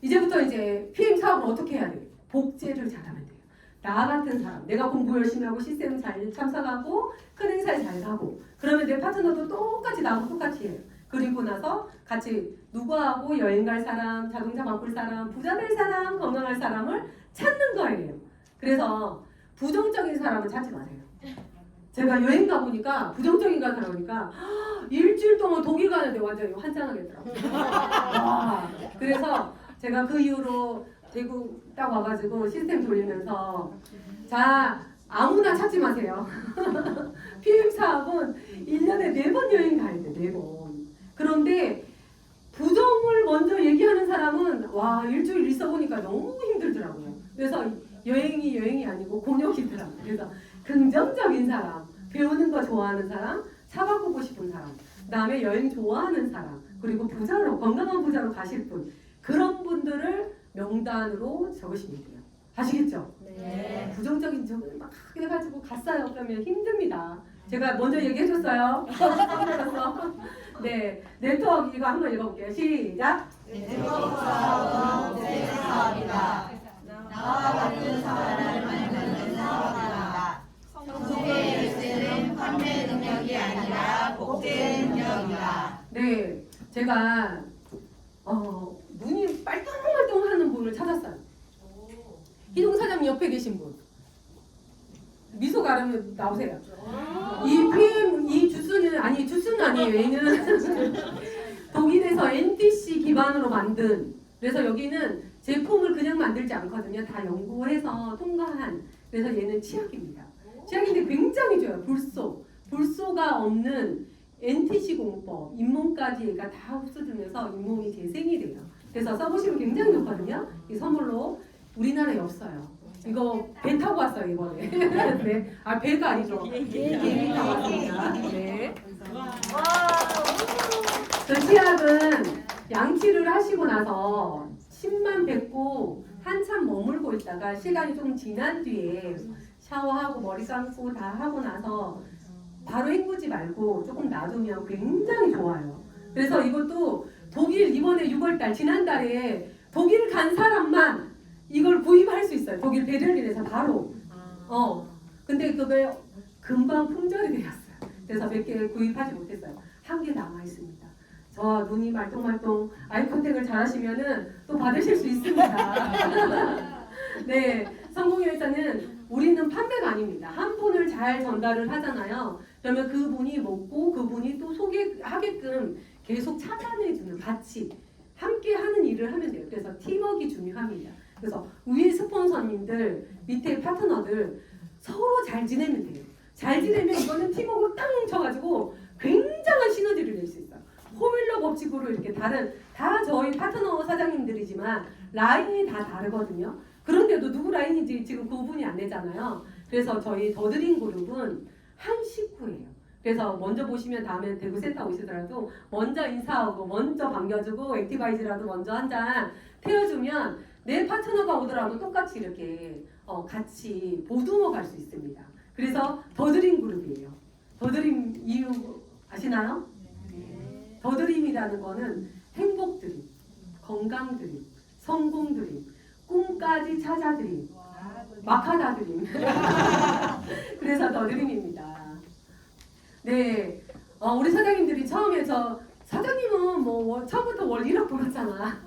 이제부터 이제 PM 사업을 어떻게 해야 돼요? 복제를 잘하면 돼요. 나 같은 사람, 내가 공부 열심히 하고 시스템 잘 참석하고 큰 행사에 잘 가고 그러면 내 파트너도 똑같이 나하고 똑같이 해요. 그리고 나서 같이 누구하고 여행 갈 사람, 자동차 바꿀 사람, 부자 될 사람, 건강할 사람을 찾는 거예요. 그래서 부정적인 사람은 찾지 마세요. 제가 여행 가보니까 부정적인 거 살아보니까 일주일 동안 독일 가는데 완전히 환장하겠더라고요. 와, 그래서 제가 그 이후로 대구 딱 와가지고 시스템 돌리면서 자 아무나 찾지 마세요. PM 사업은 1년에 4번 여행 가야 돼. 4번. 그런데 부정을 먼저 얘기하는 사람은 와 일주일 있어보니까 너무 힘들더라고요. 그래서 여행이 아니고 곤욕이더라고요. 그래서 긍정적인 사람, 배우는 거 좋아하는 사람, 차 바꾸고 싶은 사람, 그 다음에 여행 좋아하는 사람, 그리고 부자로 건강한 부자로 가실 분, 그런 분들을 명단으로 적으시면 돼요. 아시겠죠? 네. 부정적인 적을 막 해가지고 갔어요. 그러면 힘듭니다. 제가 먼저 얘기해줬어요. 네, 네트워크 이거 한번 읽어볼게요. 시작. 네트워크 사업은 제 사업이다. 나와 같은 사람을 만드는 사업이다. 성공의 열쇠는 판매 능력이 아니라 복제 능력이다. 네, 제가 눈이 빨똥빨똥하는 분을 찾았어요. 희동 사장님 옆에 계신 분. 미소가 아르면 나오세요. 이 PM 이 주스는 아니에요. 얘는 독일에서 NTC 기반으로 만든. 그래서 여기는 제품을 그냥 만들지 않거든요. 다 연구해서 통과한. 그래서 얘는 치약입니다. 치약인데 굉장히 좋아요. 불소가 없는 NTC 공법, 잇몸까지 얘가 다 흡수되면서 잇몸이 재생이 돼요. 그래서 써보시면 굉장히 좋거든요. 이 선물로 우리나라에 없어요. 이거 배 타고 왔어요 이번에. 네, 아 배가 아니죠. 비행기 타고 왔습니다. 네. 그 치약은 양치를 하시고 나서 침만 뱉고 한참 머물고 있다가 시간이 좀 지난 뒤에 샤워하고 머리 감고 다 하고 나서 바로 헹구지 말고 조금 놔두면 굉장히 좋아요. 그래서 이것도 독일 이번에 6월달 지난달에 독일 간 사람만 이걸 구입할 수 있어요. 독일 베를린에서 바로. 근데 그게 금방 품절이 되었어요. 그래서 몇 개 구입하지 못했어요. 한 개 남아 있습니다. 저 눈이 말똥말똥 아이 컨택을 잘 하시면은 또 받으실 수 있습니다. 네, 성공의 열쇠는 우리는 판매가 아닙니다. 한 분을 잘 전달을 하잖아요. 그러면 그분이 먹고 그분이 또 소개하게끔 계속 찾아내주는 같이 함께 하는 일을 하면 돼요. 그래서 팀워크가 중요합니다. 그래서 위에 스폰서님들, 밑에 파트너들 서로 잘 지내면 돼요. 잘 지내면 이거는 팀워크로 땅 쳐가지고 굉장한 시너지를 낼 수 있어요. 호밀러 법칙으로 이렇게 다 저희 파트너 사장님들이지만 라인이 다 다르거든요. 그런데도 누구 라인인지 지금 구분이 안 되잖아요. 그래서 저희 더드림 그룹은 한 식구예요. 그래서 먼저 보시면 다음에 대구 센터 오시더라도 먼저 인사하고 먼저 반겨주고 액티바이즈라도 먼저 한 잔 태워주면 내 파트너가 오더라도 똑같이 이렇게 같이 보듬어 갈 수 있습니다. 그래서 더드림 그룹이에요. 더드림 이유 아시나요? 더드림이라는 거는 행복드림, 건강드림, 성공드림, 꿈까지 찾아드림, 마카다드림. 그래서 더드림입니다. 네, 우리 사장님들이 처음에 사장님은 뭐 처음부터 월 1억 벌었잖아.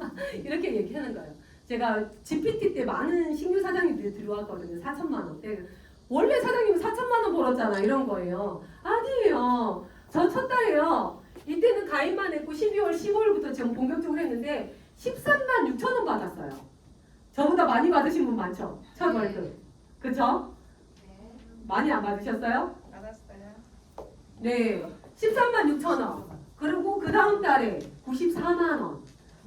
이렇게 얘기하는 거예요. 제가 GPT 때 많은 신규 사장님들이 들어왔거든요. 4천만 원대. 원래 사장님은 4천만 원 벌었잖아. 이런 거예요. 아니에요. 저 첫 달에요. 이때는 가입만 했고 12월, 15일부터 지금 본격적으로 했는데 13만 6천 원 받았어요. 저보다 많이 받으신 분 많죠? 첫 월급. 그쵸? 많이 안 받으셨어요? 받았어요. 네. 13만 6천 원. 그리고 그 다음 달에 94만 원.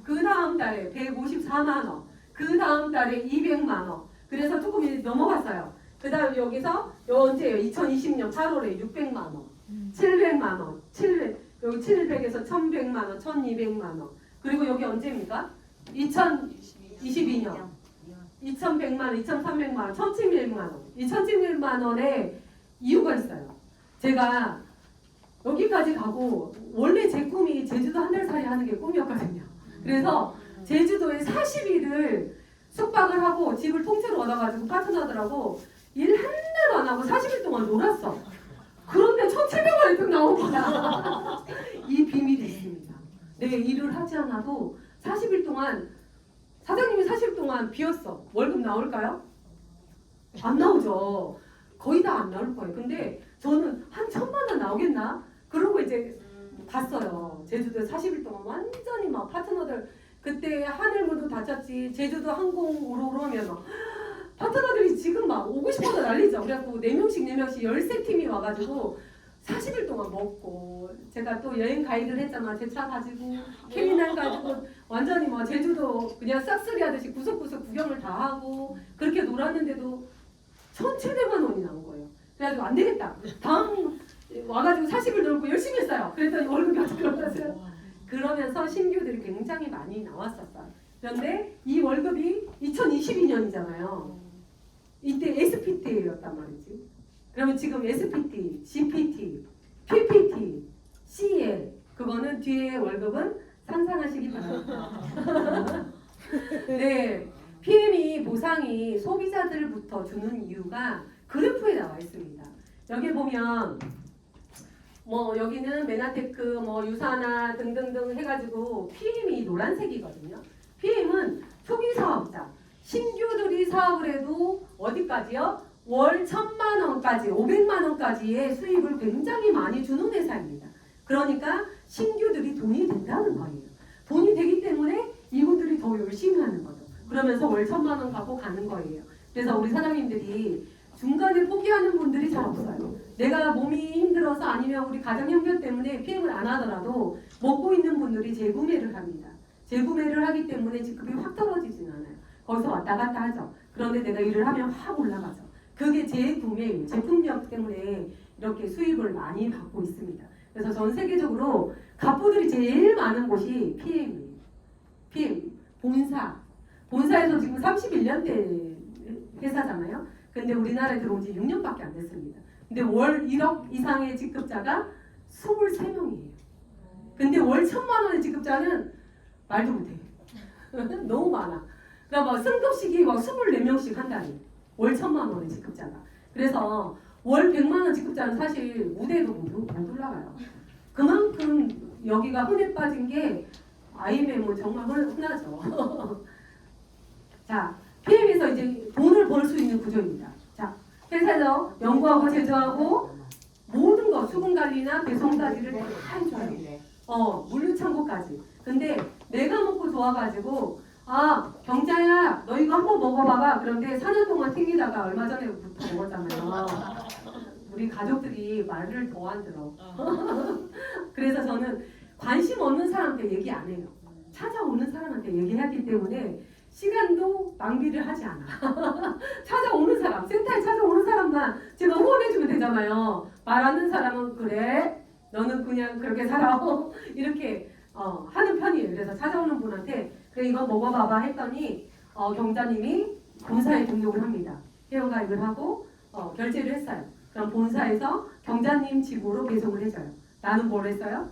그 다음 달에 154만 원. 그 다음 달에 200만 원. 그래서 조금 넘어갔어요. 그 다음 여기서 언제예요? 2020년 8월에 600만 원. 700만 원. 여기 700에서 1100만 원, 1200만 원. 그리고 여기 언제입니까? 2022년. 2100만 원, 2300만 원, 1700만 원. 이 1700만 원에 이유가 있어요. 제가 여기까지 가고 원래 제 꿈이 제주도 한 달 살이 하는 게 꿈이었거든요. 그래서 제주도에 40일을 숙박을 하고 집을 통째로 얻어가지고 파트너들하고 일 하나도 안 하고 40일 동안 놀았어. 그런데 1,700원이 딱 나온 거야. 이 비밀이 있습니다. 내 일을 하지 않아도 40일 동안 사장님이 40일 동안 비었어. 월급 나올까요? 안 나오죠. 거의 다 안 나올 거예요. 근데 저는 한 1,000만 원 나오겠나? 그러고 이제 갔어요. 제주도 40일 동안 완전히 막 파트너들 그때 하늘문도 닫혔지 제주도 항공으로 오면 막 파트너들이 지금 막 오고 싶어서 난리죠. 그래갖고 4명씩 13팀이 와가지고 40일 동안 먹고 제가 또 여행 가이드를 했잖아. 제 차 가지고 캐미날 가지고 완전히 뭐 제주도 그냥 싹쓸이 하듯이 구석구석 구경을 다 하고 그렇게 놀았는데도 1,700만 원이 나온 거예요. 그래가지고 안 되겠다. 다음 와가지고 40일 놀고 열심히 했어요. 그랬더니 월급이 어떻게 올랐어요? 그러면서 신규들이 굉장히 많이 나왔었어요. 그런데 이 월급이 2022년이잖아요. 이때 SPT였단 말이지. 그러면 지금 SPT, GPT, PPT, CL 그거는 뒤에 월급은 상상하시기 바랍니다. 네, PM이 보상이 소비자들부터 주는 이유가 그래프에 나와 있습니다. 여기 보면 뭐 여기는 메나테크, 뭐 유사나 등등등 해가지고 PM이 노란색이거든요. PM은 초기 사업자, 신규들이 사업을 해도 어디까지요? 월 1,000만 원까지, 500만 원까지의 수입을 굉장히 많이 주는 회사입니다. 그러니까 신규들이 돈이 된다는 거예요. 돈이 되기 때문에 이분들이 더 열심히 하는 거죠. 그러면서 월 1,000만 원 갖고 가는 거예요. 그래서 우리 사장님들이 중간에 포기하는 분들이 잘 없어요. 내가 몸이 힘들어서 아니면 우리 가정 형편 때문에 PM을 안 하더라도 먹고 있는 분들이 재구매를 합니다. 재구매를 하기 때문에 지급이 확 떨어지진 않아요. 거기서 왔다 갔다 하죠. 그런데 내가 일을 하면 확 올라가죠. 그게 재구매, 제품력 때문에 이렇게 수입을 많이 받고 있습니다. 그래서 전 세계적으로 갑부들이 제일 많은 곳이 PM이에요. PM, 본사. 본사에서 지금 31년대 회사잖아요. 근데 우리나라에 들어온 지 6년밖에 안 됐습니다. 근데 월 1억 이상의 직급자가 23명이에요. 근데 월 1,000만 원의 직급자는 말도 못해. 너무 많아. 그러니까 막 승급식이 막 24명씩 한다니. 월 1,000만 원의 직급자가. 그래서 월 100만 원 직급자는 사실 무대에도 못 올라가요. 그만큼 여기가 흔해 빠진 게 IMM은 정말 흔하죠. 자, PM에서 이제 돈을 벌 수 있는 구조입니다. 자, 회사에서 연구하고 제조하고 모든 거 수분 관리나 배송 관리를 다 해줘요. 물류 창고까지. 근데 내가 먹고 좋아가지고 경자야 너 이거 한번 먹어봐봐. 그런데 4년 동안 튕기다가 얼마 전에부터 먹었잖아요. 우리 가족들이 말을 더 안 들어. 그래서 저는 관심 없는 사람한테 얘기 안 해요. 찾아오는 사람한테 얘기하기 때문에 시간도 낭비를 하지 않아. 찾아오는 사람, 센터에 찾아오는 사람만 제가 후원해주면 되잖아요. 말하는 사람은 그래, 너는 그냥 그렇게 살아. 이렇게 하는 편이에요. 그래서 찾아오는 분한테 그래 이거 먹어봐봐 했더니 경자님이 본사에 등록을 합니다. 회원가입을 하고 결제를 했어요. 그럼 본사에서 경자님 집으로 배송을 해줘요. 나는 뭘 했어요?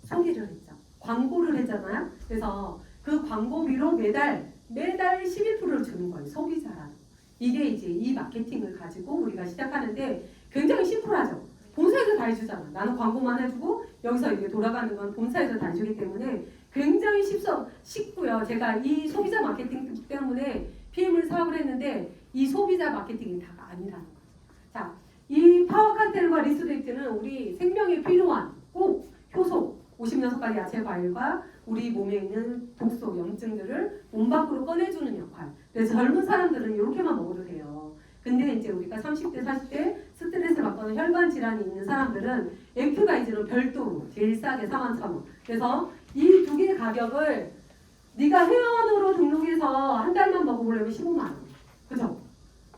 소개를 했죠. 광고를 했잖아요. 그래서 그 광고비로 매달 11%를 주는 거예요. 소비자라는. 이게 이제 이 마케팅을 가지고 우리가 시작하는데 굉장히 심플하죠. 본사에서 다 해주잖아. 나는 광고만 해주고 여기서 이게 돌아가는 건 본사에서 다 해주기 때문에 굉장히 쉽고요. 제가 이 소비자 마케팅 때문에 PM을 사업을 했는데 이 소비자 마케팅이 다가 아니라는 거죠. 자, 이 파워카텔과 리스데이트는 우리 생명에 필요한 꼭 효소 56가지 야채 과일과 우리 몸에 있는 독소, 염증들을 몸 밖으로 꺼내주는 역할. 그래서 젊은 사람들은 이렇게만 먹어도 돼요. 근데 이제 우리가 30대, 40대 스트레스 받거나 혈관 질환이 있는 사람들은 액티바이즈는 별도로 제일 싸게 41,000원. 그래서 이 두 개의 가격을 네가 회원으로 등록해서 한 달만 먹어보려면 15만 원. 그죠?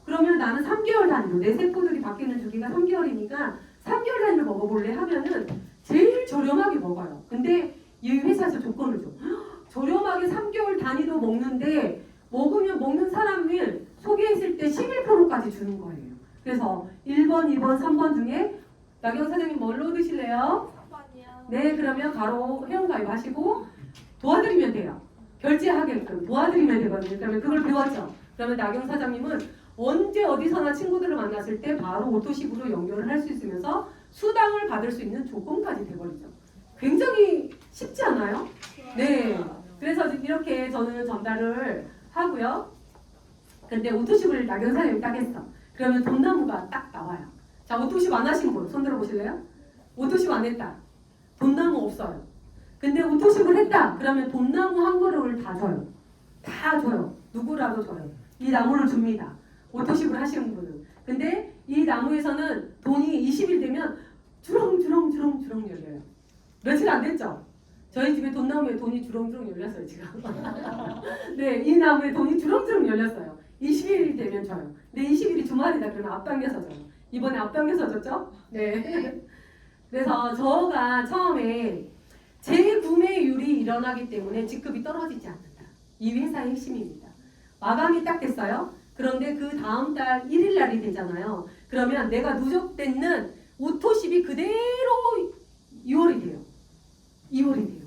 그러면 나는 3개월 단위로 내 세포들이 바뀌는 주기가 3개월이니까 3개월 단위로 먹어볼래 하면은 제일 저렴하게 먹어요. 근데 이 회사에서 조건을 줘. 저렴하게 3개월 단위로 먹는데 먹으면 먹는 사람을 소개했을 때 11%까지 주는 거예요. 그래서 1번, 2번, 3번 중에 나경 사장님 뭘로 드실래요? 3번이요. 네, 그러면 바로 회원가입 하시고 도와드리면 돼요. 결제하게끔 도와드리면 되거든요. 그러면 그걸 배웠죠. 그러면 나경 사장님은 언제 어디서나 친구들을 만났을 때 바로 오토식으로 연결을 할 수 있으면서 수당을 받을 수 있는 조건까지 돼버리죠. 굉장히 쉽지 않아요? 네. 그래서 이렇게 저는 전달을 하고요. 근데 오토식을 나경 사장님이 딱 했어. 그러면 돈나무가 딱 나와요. 자, 오토십 안 하신 분 손 들어보실래요? 오토십 안 했다. 돈나무 없어요. 근데 오토십을 했다. 그러면 돈나무 한 그루를 다 줘요. 다 줘요. 누구라도 줘요. 이 나무를 줍니다. 오토십을 하시는 분은. 근데 이 나무에서는 돈이 20일 되면 주렁주렁 열려요. 며칠 안 됐죠? 저희 집에 돈나무에 돈이 주렁주렁 열렸어요, 지금. 네, 이 나무에 돈이 주렁주렁 열렸어요. 20일이 되면 줘요. 근데 20일이 주말이다 그러면 앞당겨서 줘요. 이번에 앞당겨서 줬죠? 네. 그래서 저가 처음에 재구매율이 일어나기 때문에 직급이 떨어지지 않는다. 이 회사의 핵심입니다. 마감이 딱 됐어요. 그런데 그 다음 달 1일 날이 되잖아요. 그러면 내가 누적되는 오토십이 그대로 2월이 돼요. 2월이 돼요.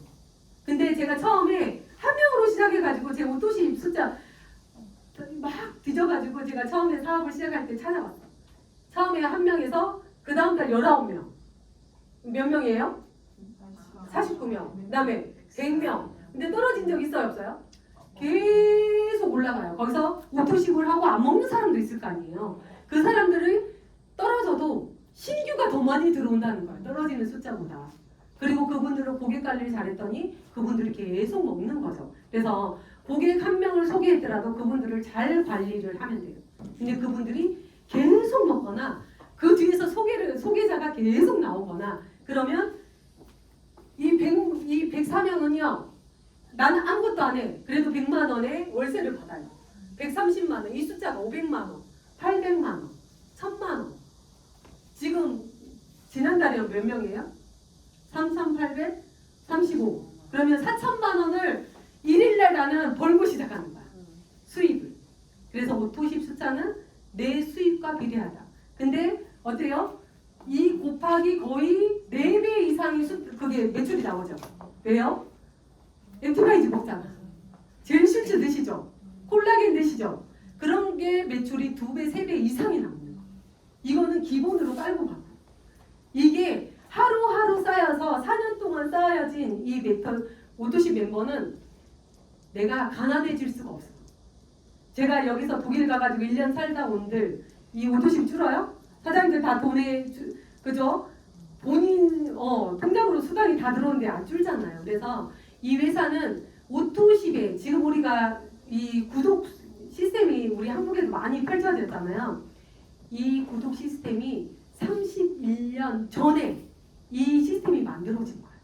근데 제가 처음에 한 명으로 시작해가지고 제 오토십 숫자 막 뒤져가지고 제가 처음에 사업을 시작할 때 찾아봤어요. 처음에 한 명에서 그 다음 달 19명. 몇 명이에요? 49명. 그 다음에 100명. 근데 떨어진 적 있어요? 없어요? 계속 올라가요. 거기서 오토십을 하고 안 먹는 사람도 있을 거 아니에요. 그 사람들이 떨어져도 신규가 더 많이 들어온다는 거예요. 떨어지는 숫자보다. 그리고 그분들은 고객 관리를 잘했더니 그분들이 계속 먹는 거죠. 그래서 고객 한 명을 소개했더라도 그분들을 잘 관리를 하면 돼요. 근데 그분들이 계속 먹거나 그 뒤에서 소개자가 계속 나오거나 그러면 이 104명은요. 나는 아무것도 안 해. 그래도 100만 원의 월세를 받아요. 130만 원. 이 숫자가 500만 원, 800만 원, 1000만 원. 지금 지난달에 몇 명이에요? 3,835. 그러면 4천만 원을 1일날 나는 벌고 시작하는 거야. 수입을. 그래서 오토십 숫자는 내 수입과 비례하다. 근데 어때요? 이 곱하기 거의 4배 이상의 그게 매출이 나오죠. 왜요? 엔터프라이즈 먹잖아. 젤슈츠 드시죠? 콜라겐 드시죠? 그런 게 매출이 2배, 3배 이상이 나오는 거. 이거는 기본으로 깔고 가고. 이게 하루하루 쌓여서 4년 동안 쌓여진 이 오토십 멤버는 내가 가난해질 수가 없어. 제가 여기서 독일 가가지고 1년 살다 온들 이 오토십 줄어요? 사장님들 다 돈에 그죠? 본인 통장으로 수당이 다 들어오는데 안 줄잖아요. 그래서 이 회사는 오토십에 지금 우리가 이 구독 시스템이 우리 한국에도 많이 펼쳐졌잖아요. 이 구독 시스템이 31년 전에 이 시스템이 만들어진 거예요.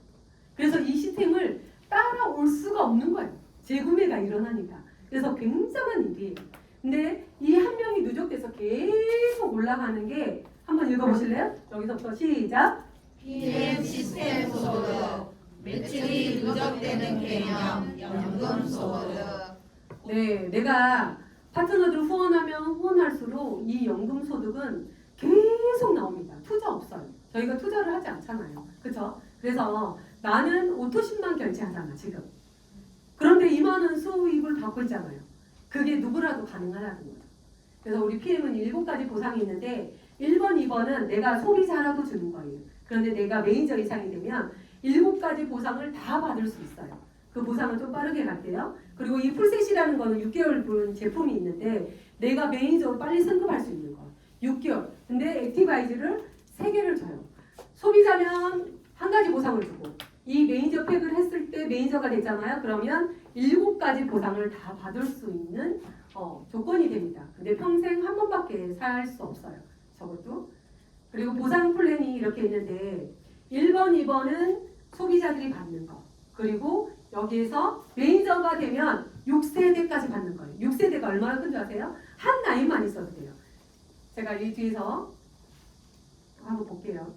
그래서 이 시스템을 따라올 수가 없는 거예요. 재구매가 일어나니까. 그래서 굉장한 일이에요. 근데 이 한 명이 누적돼서 계속 올라가는 게 한번 읽어보실래요? 여기서부터 시작. PM 시스템 소득, 매출이 누적되는 개념, 연금 소득. 네, 내가 파트너들 후원하면 후원할수록 이 연금 소득은 계속 나옵니다. 투자 없어요. 저희가 투자를 하지 않잖아요. 그렇죠? 그래서 나는 오토십만 결제하잖아 지금. 그런데 2만 원 수입을 받고 있잖아요. 그게 누구라도 가능하다는 거죠. 그래서 우리 PM은 7가지 보상이 있는데 1번, 2번은 내가 소비자라도 주는 거예요. 그런데 내가 매니저 이상이 되면 7가지 보상을 다 받을 수 있어요. 그 보상은 좀 빠르게 갈게요. 그리고 이 풀셋이라는 거는 6개월 분 제품이 있는데 내가 매니저로 빨리 승급할 수 있는 거. 6개월. 근데 액티바이즈를 3개를 줘요. 소비자면 1가지 보상을 주고 이 매니저 팩을 했을 때 매니저가 되잖아요. 그러면 7가지 보상을 다 받을 수 있는 조건이 됩니다. 근데 평생 한 번밖에 살 수 없어요. 저것도. 그리고 보상 플랜이 이렇게 있는데 1번, 2번은 소비자들이 받는 거. 그리고 여기에서 매니저가 되면 6세대까지 받는 거예요. 6세대가 얼마나 큰 줄 아세요? 한 나이만 있어도 돼요. 제가 이 뒤에서 한번 볼게요.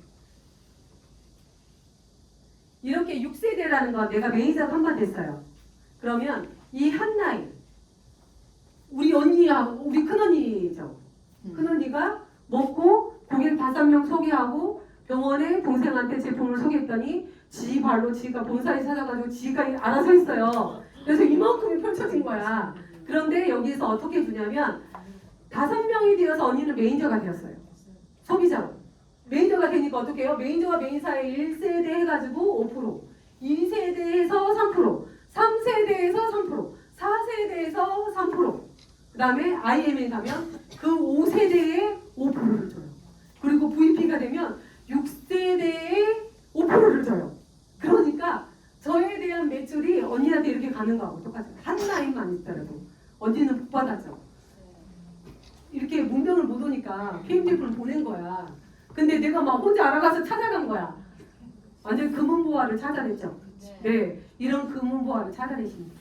이렇게 6세대라는 건 내가 매니저가 한 번 됐어요. 그러면 이 한 나이 우리 언니하고 우리 큰언니죠. 큰언니가 먹고 고객 5명 소개하고 병원에 동생한테 제품을 소개했더니 지 발로 지가 본사에 찾아가지고 지가 알아서 했어요. 그래서 이만큼이 펼쳐진 거야. 그런데 여기서 어떻게 주냐면 5명이 되어서 언니는 매니저가 되었어요. 소비자로. 매니저가 되니까 어떻게 해요? 매니저가 매니사에 1세대 해가지고 5%, 2세대에서 3%, 3세대에서 3%, 4세대에서 3%. 그 다음에 IM에 가면 그 그 5세대에 5%를 줘요. 그리고 VP가 되면 6세대에 5%를 줘요. 그러니까 저에 대한 매출이 언니한테 이렇게 가는 거하고 똑같아요. 한 라인만 있더라도 언니는 복 받았죠. 이렇게 문명을 못 오니까 KMTF를 보낸 거야. 근데 내가 막 혼자 알아가서 찾아간 거야. 완전 금은보화를 찾아냈죠. 네, 이런 금은보화를 찾아내십니다.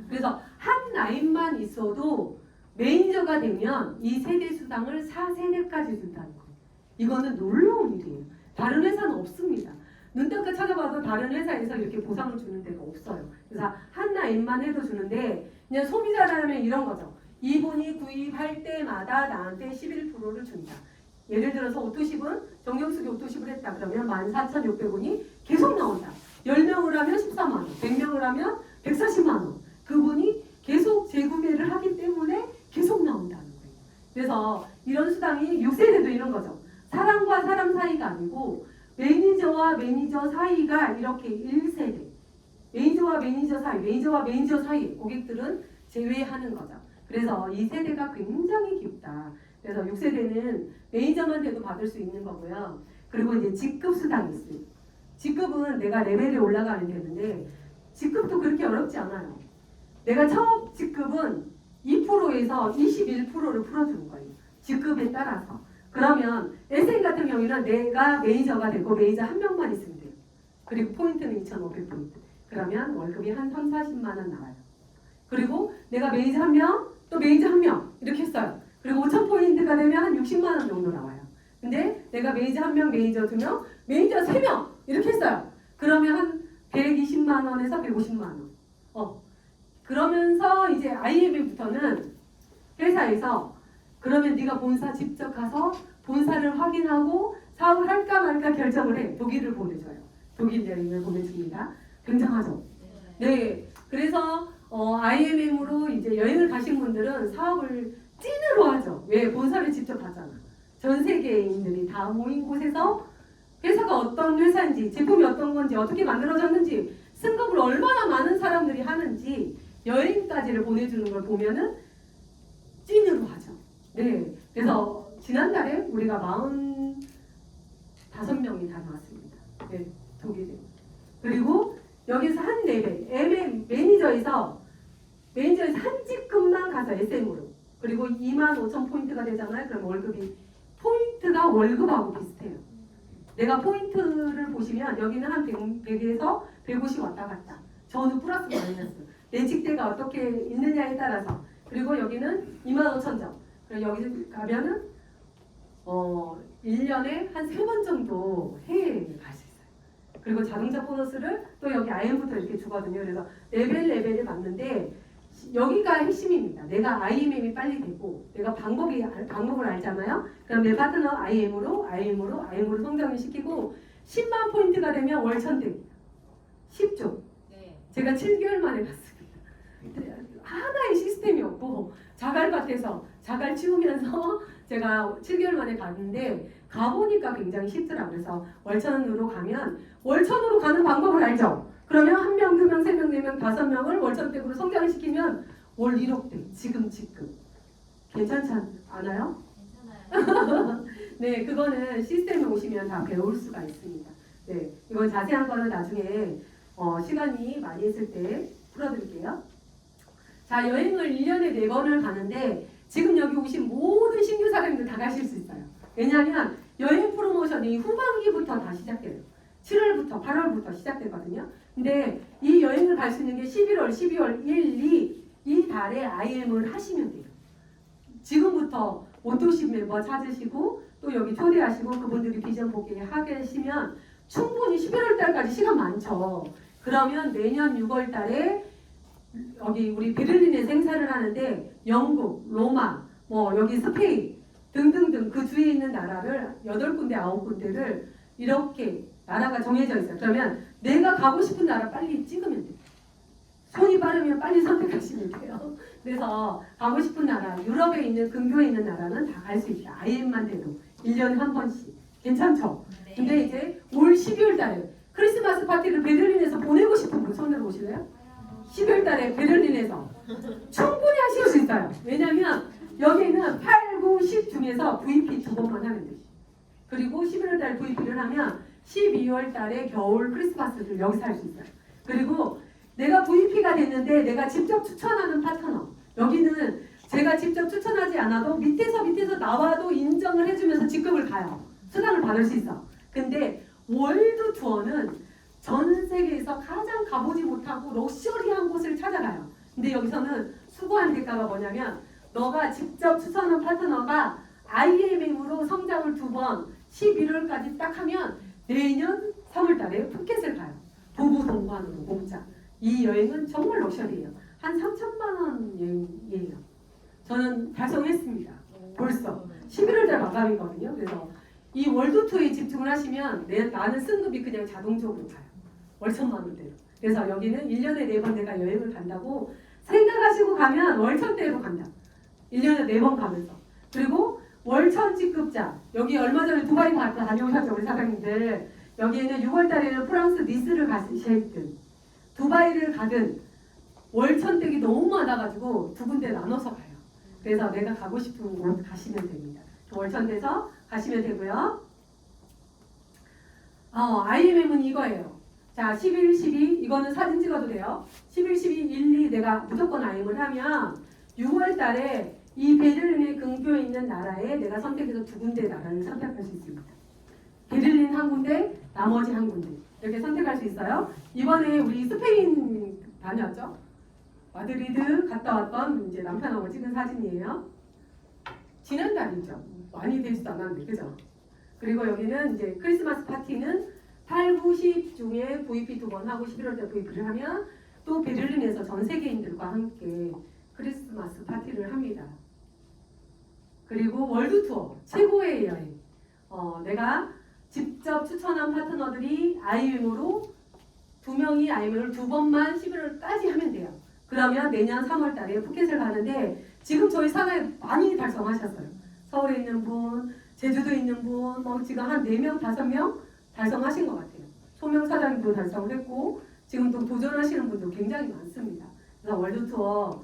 그래서 한 라인만 있어도 매니저가 되면 이 세대 수당을 4세대까지 준다는 거예요. 이거는 놀라운 일이에요. 다른 회사는 없습니다. 눈 닦아 찾아봐도 다른 회사에서 이렇게 보상을 주는 데가 없어요. 그래서 한 라인만 해도 주는데 그냥 소비자라면 이런 거죠. 이분이 구입할 때마다 나한테 11%를 준다. 예를 들어서 오토십은 정경숙이 오토십을 했다. 그러면 14,600원이 계속 나온다. 10명을 하면 14만 원, 100명을 하면 140만 원. 그분이 계속 재구매를 하기 때문에 계속 나온다는 거예요. 그래서 이런 수당이 6세대도 이런 거죠. 사람과 사람 사이가 아니고 매니저와 매니저 사이가 이렇게 1세대. 매니저와 매니저 사이, 매니저와 매니저 사이 고객들은 제외하는 거죠. 그래서 이 세대가 굉장히 깊다. 그래서 6세대는 매니저만 돼도 받을 수 있는 거고요. 그리고 이제 직급 수당이 있어요. 직급은 내가 레벨이 올라가면 되는데 직급도 그렇게 어렵지 않아요. 내가 첫 직급은 2%에서 21%를 풀어주는 거예요. 직급에 따라서. 그러면 SM 같은 경우에는 내가 매니저가 되고 매니저 한 명만 있으면 돼요. 그리고 포인트는 2,500포인트. 그러면 월급이 한 3, 40만 원 나와요. 그리고 내가 매니저 한 명, 또 매니저 한 명 이렇게 했어요. 그리고 5,000포인트가 되면 한 60만 원 정도 나와요. 근데 내가 매니저 한 명, 매니저 두 명, 매니저 세 명 이렇게 했어요. 그러면 한 120만 원에서 150만 원. 그러면서 이제 IMF부터는 회사에서 그러면 네가 본사 직접 가서 본사를 확인하고 사업을 할까 말까 결정을 해. 독일을 보내줘요. 독일 여행을 보내줍니다. 굉장하죠? 네. 그래서 IMM으로 이제 여행을 가신 분들은 사업을 찐으로 하죠. 왜? 본사를 직접 하잖아. 전 세계인들이 다 모인 곳에서 회사가 어떤 회사인지, 제품이 어떤 건지, 어떻게 만들어졌는지, 승급을 얼마나 많은 사람들이 하는지 여행까지를 보내주는 걸 보면은 찐으로 하죠. 네. 그래서 지난달에 우리가 45명이 다 나왔습니다. 네. 독일에. 그리고 여기서 한 레벨, MM 매니저에서 한 직급만 가서 SM으로. 그리고 25,000포인트가 되잖아요. 그럼 월급이, 포인트가 월급하고 비슷해요. 내가 포인트를 보시면 여기는 한 100에서 150 왔다 갔다. 저는 플러스 마이너스. 내 직대가 어떻게 있느냐에 따라서. 그리고 여기는 25,000점. 그리고 여기 가면은 1년에 한 3번 정도 해외여행을 갈 수 있어요. 그리고 자동차 보너스를 또 여기 IM부터 이렇게 주거든요. 그래서 레벨에 맞는데 여기가 핵심입니다. 내가 IMM이 빨리 되고 내가 방법을 알잖아요. 그럼 내 파트너 IM으로 성장을 시키고 10만 포인트가 되면 월천대 10조. 제가 7개월 만에 갔습니다. 하나의 시스템이 없고 자갈밭에서 자갈 치우면서 제가 7개월 만에 갔는데 가보니까 굉장히 쉽더라고요. 그래서 월천으로 가면 월천으로 가는 방법을 알죠? 그러면 1명, 2명, 3명, 4명, 5명을 월천댁으로 성장을 시키면 월 1억대 지금 괜찮지 않아요? 괜찮아요. 네, 그거는 시스템에 오시면 다 배울 수가 있습니다. 네, 이건 자세한 거는 나중에 시간이 많이 있을 때 풀어드릴게요. 자, 여행을 1년에 4번을 가는데 지금 여기 오신 모든 신규 사람들 다 가실 수 있어요. 왜냐하면 여행 프로모션이 후반기부터 다 시작돼요. 7월부터 8월부터 시작되거든요. 근데 이 여행을 갈 수 있는 게 11월, 12월, 1, 2 이 달에 IM을 하시면 돼요. 지금부터 오토십 멤버 찾으시고 또 여기 초대하시고 그분들이 비전 보게 하시면 충분히 11월 달까지 시간 많죠. 그러면 내년 6월 달에 여기 우리 베를린에서 행사를 하는데 영국, 로마, 여기 스페인 등등등 그 주위에 있는 나라를 8군데, 9군데를 이렇게 나라가 정해져 있어요. 그러면 내가 가고 싶은 나라 빨리 찍으면 돼요. 손이 빠르면 빨리 선택하시면 돼요. 그래서 가고 싶은 나라, 유럽에 있는 근교에 있는 나라는 다 갈 수 있다. IM만 돼도 1년에 한 번씩. 괜찮죠? 네. 근데 이제 올 12월 달에 크리스마스 파티를 베를린에서 보내고 싶은 분 손으로 오실래요? 12월 달에 베를린에서 충분히 하실 수 있어요. 왜냐면 여기는 8, 9, 9, 10 중에서 VP 2번만 하면 돼. 그리고 11월 달 VP를 하면 12월 달에 겨울 크리스마스를 여기서 할 수 있어요. 그리고 내가 VP가 됐는데 내가 직접 추천하는 파트너. 여기는 제가 직접 추천하지 않아도 밑에서 나와도 인정을 해주면서 직급을 가요. 수당을 받을 수 있어. 근데 월드 투어는 전 세계에서 가장 가보지 못하고 럭셔리한 곳을 찾아가요. 근데 여기서는 수고한 대가가 뭐냐면 너가 직접 추천한 파트너가 IMM으로 성장을 2번 11월까지 딱 하면 내년 3월 달에 푸켓을 가요. 부부 동반으로 공짜. 이 여행은 정말 럭셔리해요. 한 3천만 원 여행이에요. 저는 달성했습니다. 벌써 11월 달 마감이거든요. 그래서 이 월드 투어에 집중을 하시면 나는 승급이 그냥 자동적으로 가요. 월천만 원대로. 그래서 여기는 1년에 4번 내가 여행을 간다고 생각하시고 가면 월천대로 간다. 1년에 4번 가면서. 그리고 월천 직급자. 여기 얼마 전에 두바이 다녀오셨죠 우리 사장님들. 여기에는 6월 달에는 프랑스 니스를 가시든 두바이를 가든 월천댁이 너무 많아가지고 2군데 나눠서 가요. 그래서 내가 가고 싶은 곳 가시면 됩니다. 월천대에서 가시면 되고요. IMM은 이거예요. 자, 11, 12 이거는 사진 찍어도 돼요. 11, 12, 1, 2 내가 무조건 IM을 하면 6월 달에 이 베를린에 근교에 있는 나라에 내가 선택해서 2군데 나라를 선택할 수 있습니다. 베를린 한 군데, 나머지 한 군데 이렇게 선택할 수 있어요. 이번에 우리 스페인 다녔죠? 마드리드 갔다 왔던 이제 남편하고 찍은 사진이에요. 지난달이죠. 많이 되지도 않았는데, 그죠? 그리고 여기는 이제 크리스마스 파티는 8, 9, 10 중에 VP 2번 하고 11월 달 VP를 하면 또 베를린에서 전 세계인들과 함께 크리스마스 파티를 합니다. 그리고 월드 투어 최고의 여행. 내가 직접 추천한 파트너들이 IM으로 2명이 IM을 2번만 11월까지 하면 돼요. 그러면 내년 3월 달에 푸켓을 가는데 지금 저희 사나이 많이 달성하셨어요. 서울에 있는 분, 제주도에 있는 분, 지금 한 4명, 5명 달성하신 것 같아요. 소명 사장님도 달성을 했고 지금 또 도전하시는 분도 굉장히 많습니다. 그래서 월드 투어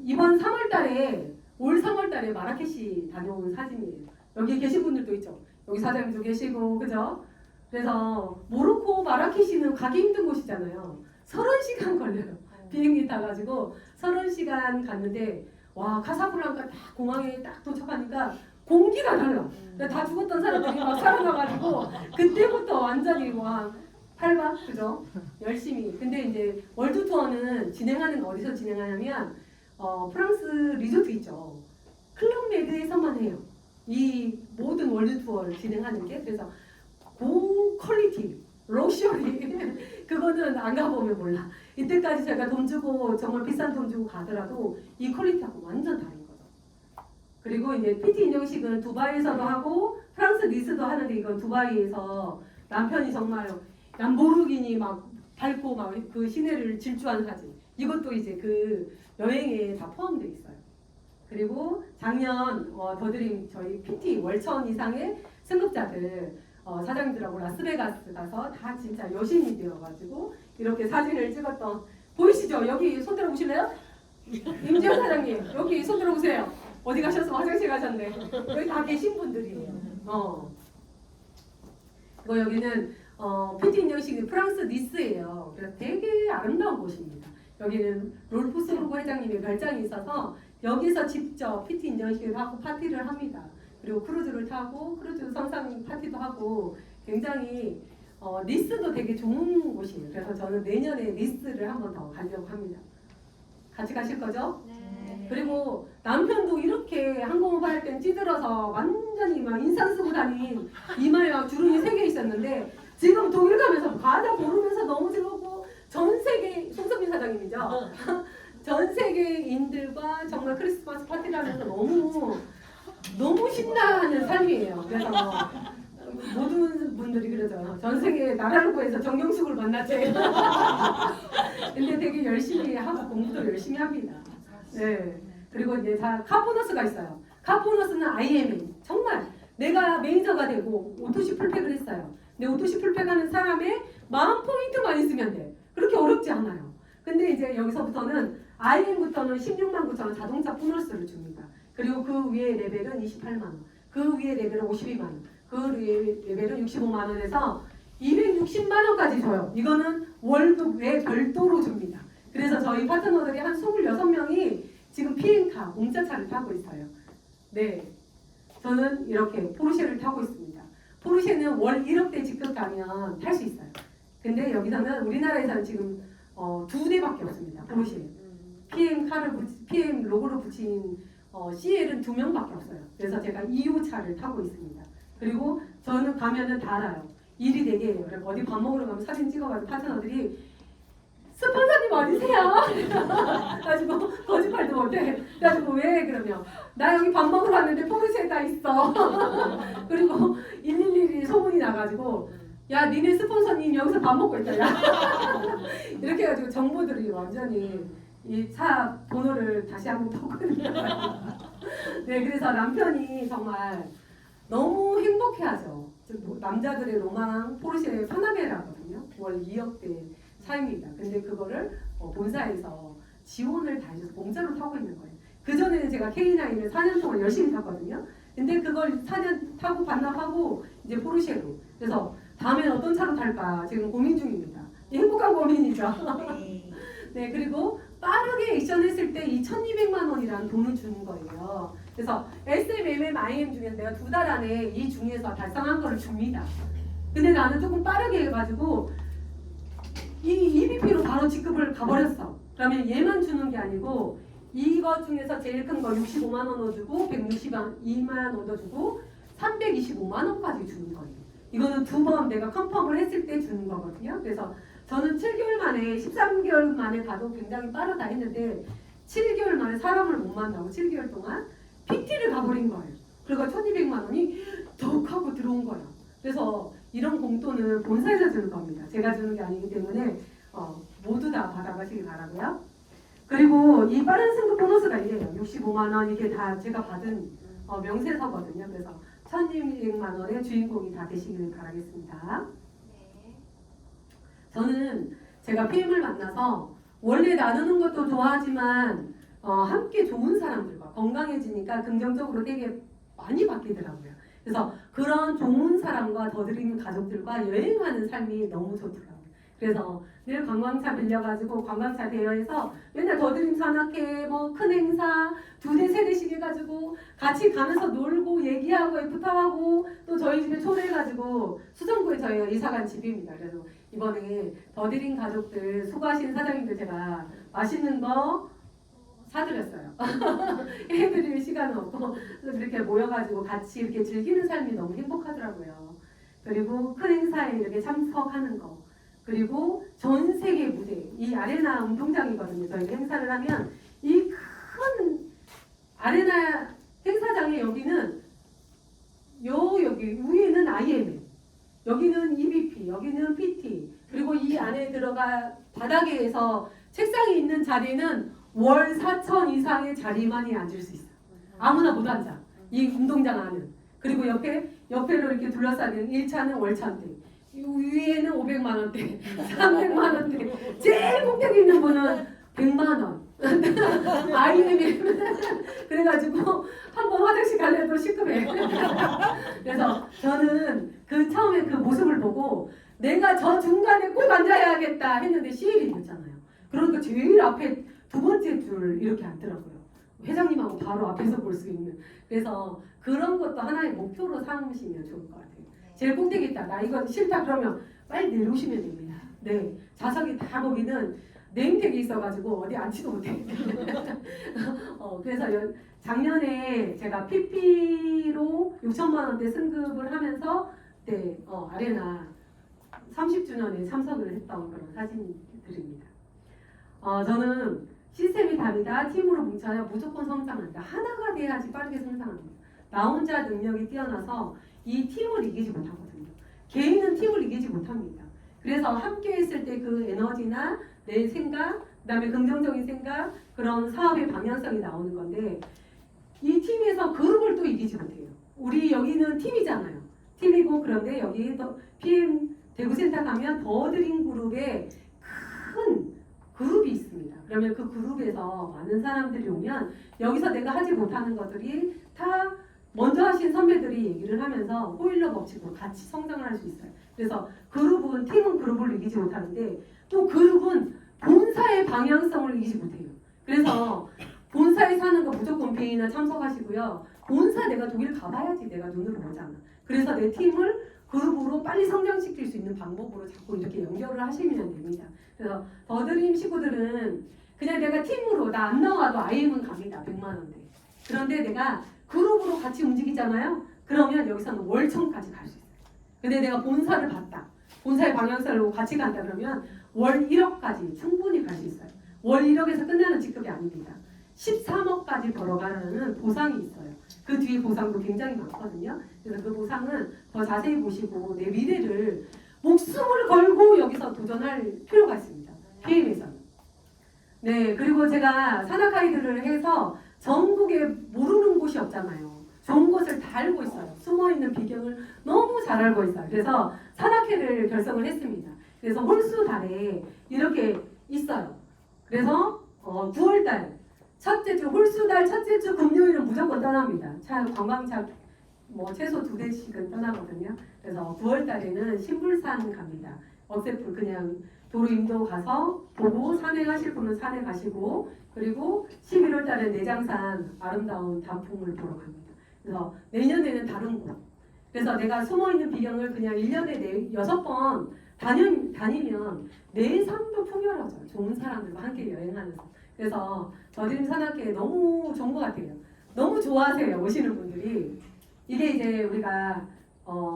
이번 3월 달에 올 3월 달에 마라케시 다녀온 사진이에요. 여기 계신 분들도 있죠. 여기 사장님도 계시고 그죠? 그래서 모로코 마라케시는 가기 힘든 곳이잖아요. 30시간 걸려요. 비행기 타가지고 30시간 갔는데 와 카사블랑카 딱 공항에 딱 도착하니까 공기가 달라. 다 죽었던 사람들이 막 살아나가지고 그때부터 완전히 와 팔박 그죠? 열심히. 근데 이제 월드 투어는 진행하는 거 어디서 진행하냐면 프랑스 리조트 있죠. 클럽 메드에서만 해요. 이 모든 월드 투어를 진행하는 게. 그래서 고 퀄리티 럭셔리 그거는 안 가보면 몰라. 이때까지 제가 돈 주고 정말 비싼 돈 주고 가더라도 이 퀄리티하고 완전 다른 거죠. 그리고 이제 PT 인형식은 두바이에서도 하고 프랑스 니스도 하는데 이건 두바이에서 남편이 정말 람보르기니 막 밟고 막 그 시내를 질주한 사진. 이것도 이제 그 여행에 다 포함되어 있어요. 그리고 작년 더 드림 저희 PT 월천 이상의 승급자들 사장님들하고 라스베가스 가서 다 진짜 여신이 되어가지고 이렇게 사진을 찍었던 보이시죠? 여기 손 들어보실래요? 임지현 사장님 여기 손 들어보세요. 어디 가셔서 화장실 가셨네. 여기 다 계신 분들이에요. 그리고 여기는 PT 인형식 프랑스 니스예요. 그래서 되게 아름다운 곳입니다. 여기는 롤프 스루고 회장님의 별장이 있어서 여기서 직접 PT 인형식을 하고 파티를 합니다. 그리고 크루즈를 타고 크루즈 성상 파티도 하고 굉장히 니스도 되게 좋은 곳이에요. 그래서 저는 내년에 니스를 한 번 더 가려고 합니다. 같이 가실 거죠? 네. 그리고 남편도 이렇게 항공업 할 땐 찌들어서 완전히 막 인상 쓰고 다닌 이마에 막 주름이 3개 있었는데 지금 독일 가면서 바다 보르면서 너무 즐겁고 전 세계 송선민 사장님이죠. 전 세계인들과 정말 크리스마스 파티를 하면서 너무 신나는 삶이에요. 그래서 모든 분들이 그러죠. 전 세계 나라를 구해서 정경숙을 만났지. 근데 되게 열심히 하고 공부도 열심히 합니다. 네. 그리고 이제 카보너스가 있어요. 카보너스는 IMM. 정말 내가 매니저가 되고 오토시 풀팩을 했어요. 근데 오토시 풀팩하는 사람의 마음 포인트만 있으면 돼. 그렇게 어렵지 않아요. 근데 이제 여기서부터는 IM부터는 16만 9천 원 자동차 보너스를 줍니다. 그리고 그 위에 레벨은 28만 원, 그 위에 레벨은 52만 원, 그 위에 레벨은 65만 원에서 260만 원까지 줘요. 이거는 월급 외 별도로 줍니다. 그래서 저희 파트너들이 한 26명이 지금 비행카, 공짜차를 타고 있어요. 네, 저는 이렇게 포르쉐를 타고 있습니다. 포르쉐는 월 1억대 직급가면 탈 수 있어요. 근데 여기서는 우리나라에서는 지금 2대밖에 없습니다. 포르쉐. PM 로고를 붙인 CL은 2명밖에 없어요. 그래서 제가 2호 차를 타고 있습니다. 그리고 저는 가면은 다 알아요. 일이 되게 해요. 그래서 어디 밥 먹으러 가면 사진 찍어가지고 파트너들이 스폰서님 어디세요? 가지고 거짓말도 못해. 그래가지고 왜 그러면 나 여기 밥 먹으러 왔는데 포르쉐가 있어. 그리고 111이 소문이 나가지고 야 니네 스폰서님 여기서 밥 먹고 있다. 야. 이렇게 해가지고 정보들이 완전히 이 차 번호를 다시 한번 바꾸는 거예요. 네, 그래서 남편이 정말 너무 행복해하죠. 남자들의 로망 포르쉐 파나메라거든요. 월 2억대 차입니다. 근데 그거를 본사에서 지원을 다 해줘서 공짜로 타고 있는 거예요. 그전에는 제가 K9을 4년 동안 열심히 탔거든요. 근데 그걸 4년 타고 반납하고 이제 포르쉐로. 그래서 다음엔 어떤 차로 탈까 지금 고민 중입니다. 행복한 고민이죠. 네, 그리고 빠르게 액션했을 때 이 1,200만 원이라는 돈을 주는 거예요. 그래서 SMM, IM 중에서 내가 2달 안에 이 중에서 달성한 거를 줍니다. 근데 나는 조금 빠르게 해가지고 이 EBP로 바로 지급을 가버렸어. 그러면 얘만 주는 게 아니고 이것 중에서 제일 큰 거 65만 원 넣어주고 162만 원 넣어주고 325만 원까지 주는 거예요. 이거는 2번 내가 컨펌을 했을 때 주는 거거든요. 그래서 저는 7개월 만에 13개월 만에 가도 굉장히 빠르다 했는데 7개월 만에 사람을 못 만나고 7개월 동안 PT를 가버린 거예요. 그리고 1,200만 원이 덕 하고 들어온 거예요. 그래서 이런 공돈은 본사에서 주는 겁니다. 제가 주는 게 아니기 때문에 모두 다 받아가시기 바라고요. 그리고 이 빠른 승급 보너스가 이래요. 65만 원 이게 다 제가 받은 명세서거든요. 그래서 1,200만 원의 주인공이 다 되시길 바라겠습니다. 저는 제가 PM을 만나서 원래 나누는 것도 좋아하지만 함께 좋은 사람들과 건강해지니까 긍정적으로 되게 많이 바뀌더라고요. 그래서 그런 좋은 사람과 더 드리는 가족들과 여행하는 삶이 너무 좋더라고요. 그래서 늘 관광차 빌려가지고 관광차 대여해서 맨날 더드림 산악회 뭐 큰 행사 2대 3대씩 해가지고 같이 가면서 놀고 얘기하고 애프터하고 또 저희 집에 초대해가지고 수정구에 저희가 이사간 집입니다. 그래서 이번에 더드림 가족들 수고하신 사장님들 제가 맛있는 거 사드렸어요. 해드릴 시간은 없고 그렇게 모여가지고 같이 이렇게 즐기는 삶이 너무 행복하더라고요. 그리고 큰 행사에 이렇게 참석하는 거 그리고 전 세계 무대, 이 아레나 운동장이거든요. 저희 행사를 하면 이 큰 아레나 행사장에 여기는 여기 위에는 IMM, 여기는 EBP, 여기는 PT, 그리고 이 안에 들어가 바닥에서 책상이 있는 자리는 월 4천 이상의 자리만이 앉을 수 있어요. 아무나 못 앉아. 이 운동장 안은. 그리고 옆에로 이렇게 둘러싸는 1차는 월차인데 위에는 500만 원대, 300만 원대, 제일 꼭대기 있는 분은 100만 원. IM이 그래가지고 한번 화장실 갈래도 시급해. 그래서 저는 그 처음에 그 모습을 보고 내가 저 중간에 꼭 앉아야겠다 했는데 CL이 됐잖아요. 그러니까 제일 앞에 2번째 줄 이렇게 앉더라고요. 회장님하고 바로 앞에서 볼 수 있는. 그래서 그런 것도 하나의 목표로 삼으시면 좋을 것 같아요. 제일 꼭대기 있다. 나 이거 싫다 그러면 빨리 내려오시면 됩니다. 네, 좌석이 다 거기는 네임택이 있어가지고 어디 앉지도 못해. 그래서 작년에 제가 PP로 6천만 원대 승급을 하면서 네, 아레나 30주년에 참석을 했던 그런 사진들입니다. 저는 시스템이 답이다. 팀으로 뭉쳐야 무조건 성장한다. 하나가 돼야지 빠르게 성장합니다. 나 혼자 능력이 뛰어나서 이 팀을 이기지 못하거든요. 개인은 팀을 이기지 못합니다. 그래서 함께 했을 때 그 에너지나 내 생각, 그다음에 긍정적인 생각, 그런 사업의 방향성이 나오는 건데 이 팀에서 그룹을 또 이기지 못해요. 우리 여기는 팀이잖아요. 팀이고 그런데 여기 PM 대구센터 가면 더드림 그룹의 큰 그룹이 있습니다. 그러면 그 그룹에서 많은 사람들이 오면 여기서 내가 하지 못하는 것들이 다 먼저 하신 선배들이 얘기를 하면서 호일러 법칙으로 같이 성장을 할 수 있어요. 그래서 그룹은 팀은 그룹을 이기지 못하는데 또 그룹은 본사의 방향성을 이기지 못해요. 그래서 본사에 사는 거 무조건 비인나 참석하시고요. 본사 내가 독일 가봐야지 내가 눈으로 보잖아. 그래서 내 팀을 그룹으로 빨리 성장시킬 수 있는 방법으로 자꾸 이렇게 연결을 하시면 됩니다. 그래서 더드림 식구들은 그냥 내가 팀으로 나 안 나와도 IM은 갑니다. 100만 원대. 그런데 내가 그룹으로 같이 움직이잖아요. 그러면 여기서는 월청까지 갈 수 있어요. 근데 내가 본사를 봤다. 본사의 방향성으로 같이 간다 그러면 월 1억까지 충분히 갈 수 있어요. 월 1억에서 끝나는 직급이 아닙니다. 13억까지 벌어가는 보상이 있어요. 그 뒤에 보상도 굉장히 많거든요. 그래서 그 보상은 더 자세히 보시고 내 미래를 목숨을 걸고 여기서 도전할 필요가 있습니다. PM에서는. 네, 그리고 제가 산악가이드를 해서 전국에 모르는 곳이 없잖아요. 좋은 곳을 다 알고 있어요. 숨어있는 비경을 너무 잘 알고 있어요. 그래서 산악회를 결성을 했습니다. 그래서 홀수달에 이렇게 있어요. 그래서 9월달 첫째 주 홀수달 첫째 주 금요일은 무조건 떠납니다. 관광차 최소 2대씩은 떠나거든요. 그래서 9월달에는 신불산 갑니다. 억새풀 그냥 도로 임도 가서 보고 산행하실 분은 산에 가시고 그리고 11월달에 내장산 아름다운 단풍을 보러 갑니다. 그래서 내년에는 다른 곳. 그래서 내가 숨어있는 비경을 그냥 1년에 6번 다니면 내 삶도 풍요로워져요. 좋은 사람들과 함께 여행하면서. 그래서 더드림 산악회 너무 좋은 것 같아요. 너무 좋아하세요. 오시는 분들이. 이게 이제 우리가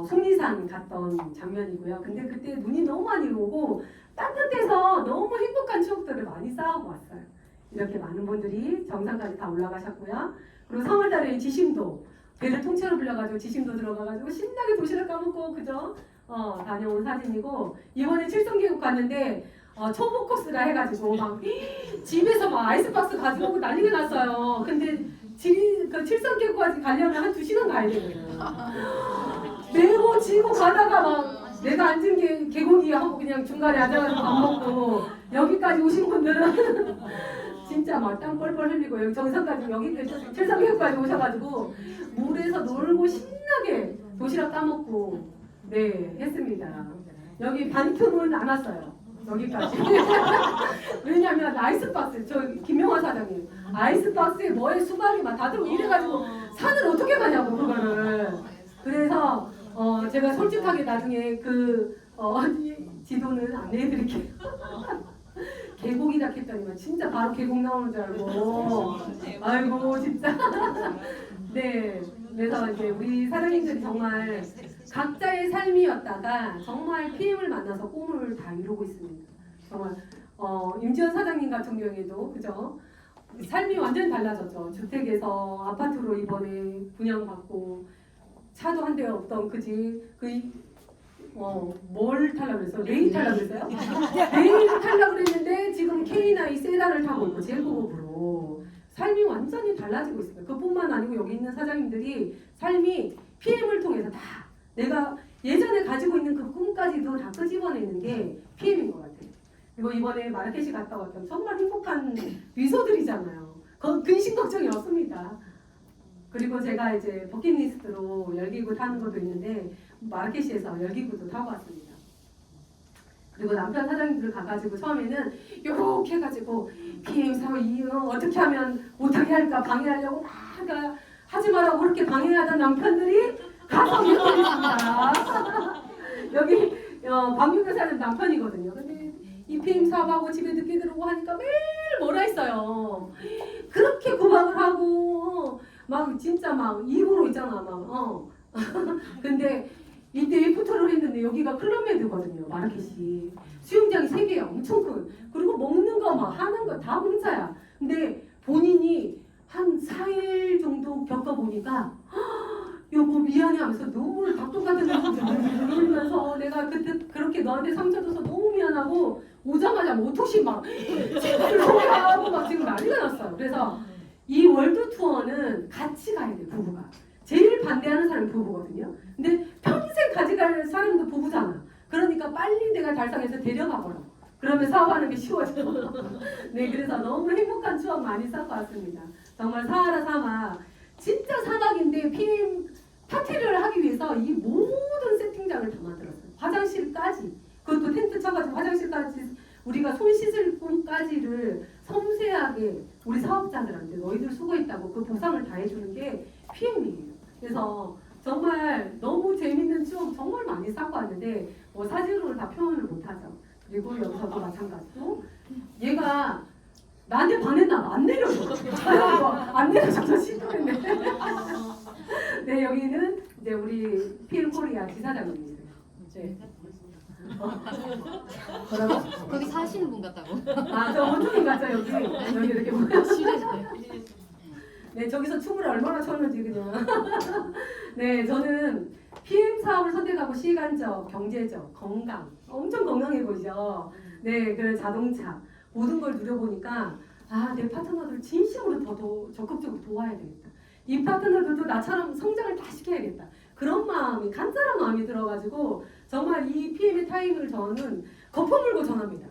속리산 갔던 장면이고요. 근데 그때 눈이 너무 많이 오고 따뜻해서 너무 행복한 추억들을 많이 쌓아오고 왔어요. 이렇게 많은 분들이 정상까지 다 올라가셨고요. 그리고 3월달에 지심도 배를 통째로 빌려가지고 지심도 들어가가지고 신나게 도시락 까먹고 그죠? 다녀온 사진이고 이번에 칠성계곡 갔는데 초보 코스라 해가지고 막 집에서 막 아이스박스 가지고 오고 난리가 났어요. 근데 그 칠성계곡까지 가려면 한 2시간 가야 되고요. 메고 지고 가다가 막 내가 앉은 계곡이 하고 그냥 중간에 앉아가지고 밥 먹고 여기까지 오신 분들은 진짜 막 땀 뻘뻘 흘리고 여기 정상까지 여기 칠성계곡까지 오셔가지고 물에서 놀고 신나게 도시락 까먹고 네 했습니다. 여기 반틈은 안 왔어요. 여기까지. 왜냐면 아이스박스 저 김명화 사장님 아이스박스에 뭐에 수박이 막 다들 이래가지고 산을 어떻게 가냐고 그거를. 그래서 제가 솔직하게 나중에 그 지도는 안내해드릴게요. 계곡이다 했더니만 진짜 바로 계곡 나오는 줄 알고 아이고 진짜 네 그래서 이제 우리 사장님들이 정말 각자의 삶이었다가 정말 PM을 만나서 꿈을 다 이루고 있습니다. 정말 임지연 사장님 같은 경우에도 그죠 삶이 완전히 달라졌죠. 주택에서 아파트로 이번에 분양받고 차도 한 대 없던 그지 뭘 타려고 그랬어요? 레이 타려고 그랬어요? 레이를 타려고 그랬는데 지금 K9 세단을 타고 있고 제일 고급으로 삶이 완전히 달라지고 있습니다. 그뿐만 아니고 여기 있는 사장님들이 삶이 PM을 통해서 다 내가 예전에 가지고 있는 그 꿈까지도 다 끄집어내는 게 PM인 것 같아요. 그리고 이번에 마라케시 갔다 왔던 정말 행복한 미소들이잖아요. 근심 걱정이 없습니다. 그리고 제가 이제 버킷리스트로 열기구 타는 것도 있는데 마라케시에서 열기구도 타고 왔습니다. 그리고 남편 사장님들 가가지고 처음에는 요렇게 해가지고 PM 사고 어떻게 하면 못하게 할까 방해하려고 막 하지 말라고 그렇게 방해하던 남편들이 가서 이러고 있습니다. 여기 광명에 사는 남편이거든요. 근데 이 PM 사업하고 집에 늦게 들어오고 하니까 매일 뭐라 했어요. 그렇게 구박을 하고 막 진짜 막 입으로 있잖아 막 근데 이때 리프트를 했는데 여기가 클럽메드거든요. 마라케시 수영장이 3개야 엄청 큰. 그리고 먹는 거 막 하는 거 다 혼자야. 근데 본인이 한 4일 정도 겪어보니까 여보 미안해 하면서 눈물 닭똥 같은 눈물 흘리면서 내가 그때 그렇게 너한테 상처 줘서 너무 미안하고 오자마자 모토시 막 친구들 소개하고 막 지금 난리가 났어요. 그래서 이 월드 투어는 같이 가야 돼 부부가. 제일 반대하는 사람이 부부거든요. 근데 평생 같이 갈 사람도 부부잖아. 그러니까 빨리 내가 달성해서 데려가버려. 그러면 사업하는 게 쉬워져. 네, 그래서 너무 행복한 추억 많이 쌓고 왔습니다. 정말 사하라 사막, 진짜 사막인데 PM 파티를 하기 위해서 이 모든 세팅장을 다 만들었어요. 화장실까지, 그것도 텐트 쳐가지고 화장실까지 우리가 손 씻을 뿐까지를 섬세하게 우리 사업자들한테 너희들 수고했다고 그 보상을 다 해주는 게 PM이에요. 그래서 정말 너무 재밌는 추억 정말 많이 쌓고 왔는데 뭐 사진으로 다 표현을 못하죠. 그리고 여기서도 마찬가지로 얘가 나한테 반했나 안 내려줘. 안 내려줘서 시도했네. 네, 여기는 이제 우리 PM 코리아 지사장님이세요. 네. 뭐라고? 거기 사시는 분 같다고. 아, 저 원숭이 같죠 여기. 여기 이렇게 보면. 실례죠. 네, 저기서 춤을 얼마나 췄는지 그냥. 네, 저는 PM 사업을 선택하고 시간적, 경제적, 건강 엄청 건강해 보이죠. 네, 그 자동차 모든 걸 누려보니까 아, 내 파트너들 진심으로 더 적극적으로 도와야 되겠다. 이 파트너들도 나처럼 성장을 다 시켜야겠다. 그런 마음이 간절한 마음이 들어가지고 정말 이 PM의 타임을 저는 거품물고 전합니다.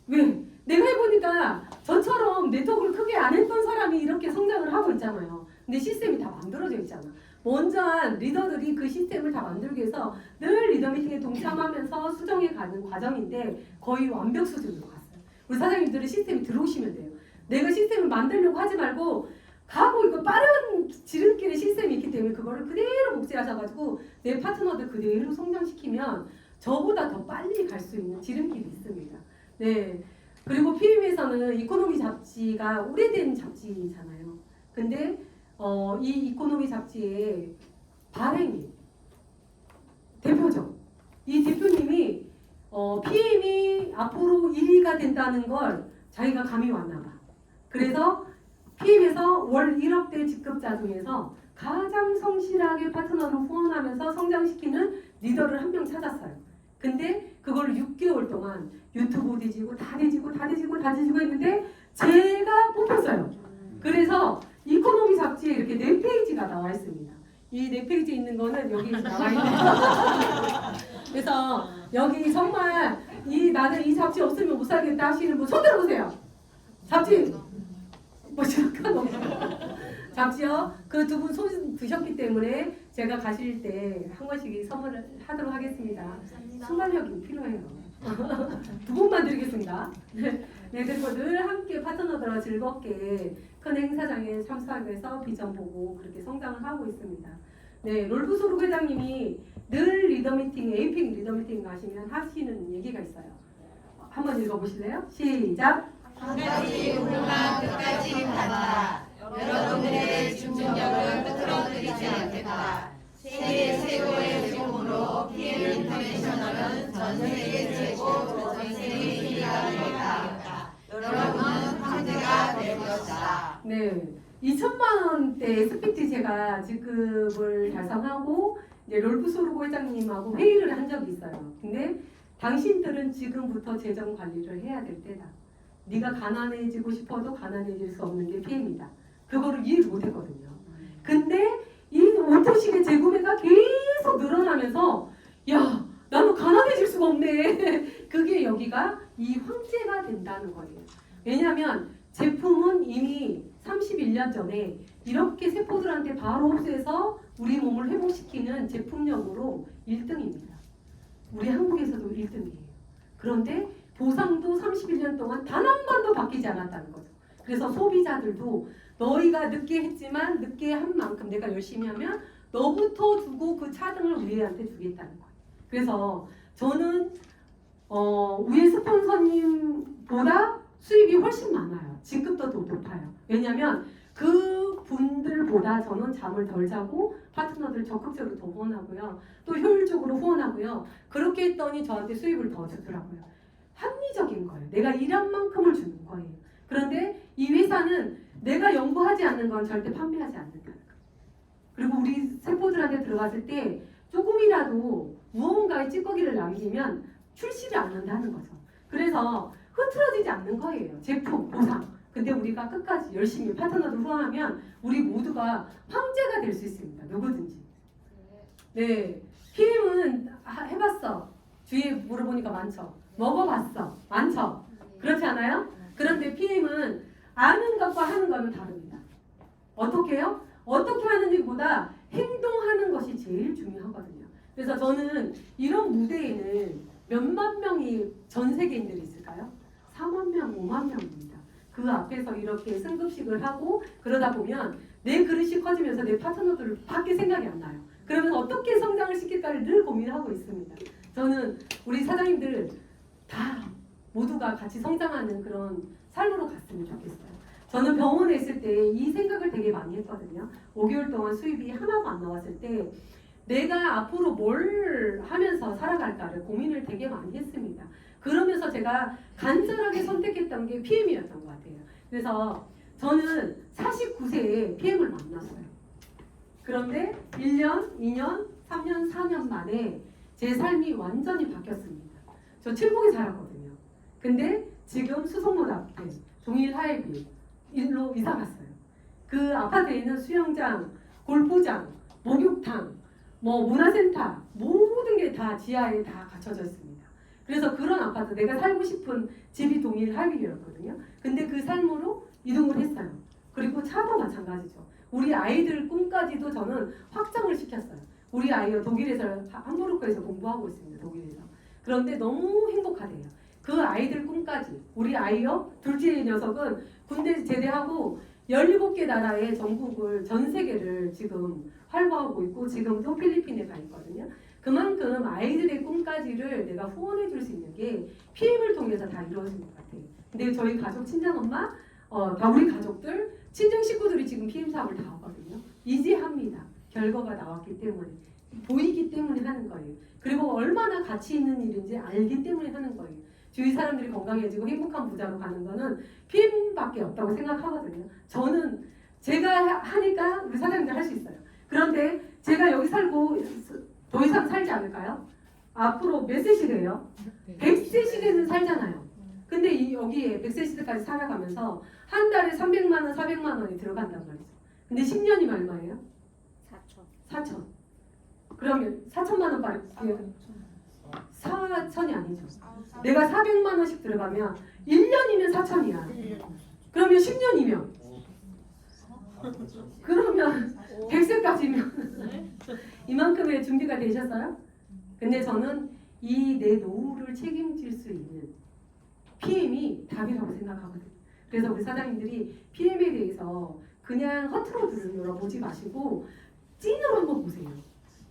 왜? 내가 해보니까 저처럼 네트워크를 크게 안 했던 사람이 이렇게 성장을 하고 있잖아요. 근데 시스템이 다 만들어져 있잖아. 먼저 한 리더들이 그 시스템을 다 만들기 위해서 늘 리더 미팅에 동참하면서 수정해 가는 과정인데 거의 완벽 수준으로 갔어요. 우리 사장님들은 시스템이 들어오시면 돼요. 내가 시스템을 만들려고 하지 말고 가고 이거 빠른 지름길의 시스템이 있기 때문에 그거를 그대로 복제하셔가지고 내 파트너들 그대로 성장시키면 저보다 더 빨리 갈 수 있는 지름길이 있습니다. 네. 그리고 PM에서는 이코노미 잡지가 오래된 잡지잖아요. 근데 이 이코노미 잡지의 발행이 대표죠. 이 대표님이 PM이 앞으로 1위가 된다는 걸 자기가 감이 왔나 봐. 그래서 PM에서 월 1억대 직급자 중에서 가장 성실하게 파트너를 후원하면서 성장시키는 리더를 한 명 찾았어요. 근데 그걸 6개월 동안 유튜브 뒤지고 다 뒤지고 했는데 제가 뽑혔어요. 그래서 이코노미 잡지에 이렇게 4페이지가 나와 있습니다. 이 4페이지에 있는 거는 여기 나와 있는 그래서 여기 정말 나는 이 잡지 없으면 못 살겠다 하시는 분 손 들어보세요. 잡지 뭐 잠깐 잡지요. 그 두 분 손 드셨기 때문에 제가 가실 때 한 권씩 선물을 하도록 하겠습니다. 순발력이 필요해요. 두 분만 드리겠습니다. 네, 그리고 늘 함께 파트너들과 즐겁게 큰 행사장에 참석하기 위해서 비전 보고 그렇게 성장을 하고 있습니다. 네, 롤브소르 회장님이 늘 리더 미팅, 에이핑 리더 미팅 가시면 하시는 얘기가 있어요. 한번 읽어보실래요? 시작! 한 가지 우리가 끝까지 간다. 여러분들의 집중력을 흐트러뜨리지 않겠다. 세계 최고의 제품으로 PM 인터내셔널은 전 세계 최고 전세계 1위가 되겠다. 여러분은 황제가 될 것이다. 네, 2천만 원대 스피티 제가 직급을 달성하고 이제 롤프소르고 회장님하고 회의를 한 적이 있어요. 근데 당신들은 지금부터 재정 관리를 해야 될 때다. 네가 가난해지고 싶어도 가난해질 수 없는 게 PM이다. 그거를 이해를 못했거든요. 근데 이 오토식의 재구매가 계속 늘어나면서 야, 나는 가난해질 수가 없네. 그게 여기가 이 황제가 된다는 거예요. 왜냐하면 제품은 이미 31년 전에 이렇게 세포들한테 바로 흡수해서 우리 몸을 회복시키는 제품력으로 1등입니다. 우리 한국에서도 1등이에요. 그런데 보상도 31년 동안 단 한 번도 바뀌지 않았다는 거죠. 그래서 소비자들도 너희가 늦게 했지만 늦게 한 만큼 내가 열심히 하면 너부터 주고 그 차등을 우리한테 주겠다는 거예요. 그래서 저는 위에 스폰서님보다 수입이 훨씬 많아요. 직급도 더 높아요. 왜냐하면 그 분들보다 저는 잠을 덜 자고 파트너들 적극적으로 더 후원하고요. 또 효율적으로 후원하고요. 그렇게 했더니 저한테 수입을 더 주더라고요. 합리적인 거예요. 내가 일한 만큼을 주는 거예요. 그런데 이 회사는 내가 연구하지 않는 건 절대 판매하지 않는다는 거예요. 그리고 우리 세포들한테 들어갔을 때 조금이라도 무언가의 찌꺼기를 남기면 출시를 않는다는 거죠. 그래서 흐트러지지 않는 거예요. 제품, 보상. 근데 우리가 끝까지 열심히 파트너들 후원하면 우리 모두가 황제가 될 수 있습니다. 누구든지. 네, PM은 해봤어. 주위에 물어보니까 많죠. 먹어봤어. 많죠? 그렇지 않아요? 그런데 PM은 아는 것과 하는 거는 다릅니다. 어떻게 해요? 어떻게 하는지보다 행동하는 것이 제일 중요하거든요. 그래서 저는 이런 무대에는 몇만 명이 전 세계인들이 있을까요? 4만 명, 5만 명입니다. 그 앞에서 이렇게 승급식을 하고 그러다 보면 내 그릇이 커지면서 내 파트너들을 밖에 생각이 안 나요. 그러면 어떻게 성장을 시킬까를 늘 고민하고 있습니다. 저는 우리 사장님들 다 모두가 같이 성장하는 그런 삶으로 갔으면 좋겠어요. 저는 병원에 있을 때 이 생각을 되게 많이 했거든요. 5개월 동안 수입이 하나도 안 나왔을 때 내가 앞으로 뭘 하면서 살아갈까를 고민을 되게 많이 했습니다. 그러면서 제가 간절하게 선택했던 게 PM이었던 것 같아요. 그래서 저는 49세에 PM을 만났어요. 그런데 1년, 2년, 3년, 4년 만에 제 삶이 완전히 바뀌었습니다. 저 칠곡에 살았거든요. 근데 지금 수성로 앞에 동일 하이비 일로 이사 갔어요. 그 아파트에 있는 수영장, 골프장, 목욕탕, 문화센터 모든 게 다 지하에 다 갖춰져 있습니다. 그래서 그런 아파트 내가 살고 싶은 집이 동일 하이비였거든요. 근데 그 삶으로 이동을 했어요. 그리고 차도 마찬가지죠. 우리 아이들 꿈까지도 저는 확장을 시켰어요. 우리 아이가 독일에서 함부르크에서 공부하고 있습니다. 독일에서. 그런데 너무 행복하대요. 그 아이들 꿈까지. 우리 아이요 둘째 녀석은 군대 제대하고 17개 나라의 전국을 전 세계를 지금 활보하고 있고 지금도 필리핀에 가 있거든요. 그만큼 아이들의 꿈까지를 내가 후원해 줄 수 있는 게 PM을 통해서 다 이루어진 것 같아요. 근데 저희 가족 친정엄마 다 우리 가족들 친정 식구들이 지금 PM 사업을 다 하거든요. 이제 합니다. 결과가 나왔기 때문에 보이기 때문에 하는 거예요. 그리고 얼마나 가치 있는 일인지 알기 때문에 하는 거예요. 주위 사람들이 건강해지고 행복한 부자로 가는 거는 PM밖에 없다고 생각하거든요. 저는 제가 하니까 우리 사장님들 할 수 있어요. 그런데 제가 여기 살고 더 이상 살지 않을까요? 앞으로 몇 세 시대예요? 100세 시대는 살잖아요. 근데 여기에 100세 시대까지 살아가면서 한 달에 300만 원, 400만 원이 들어간단 말이죠. 근데 10년이면 얼마예요? 4천. 그러면 4천만 원 빨리 4천이 아니죠. 내가 400만 원씩 들어가면 1년이면 4천이야. 그러면 10년이면 그러면 100세까지면 이만큼의 준비가 되셨어요? 근데 저는 이 내 노후를 책임질 수 있는 PM이 답이라고 생각하거든요. 그래서 우리 사장님들이 PM에 대해서 그냥 허투루 들어보지 마시고 찐으로 한번 보세요.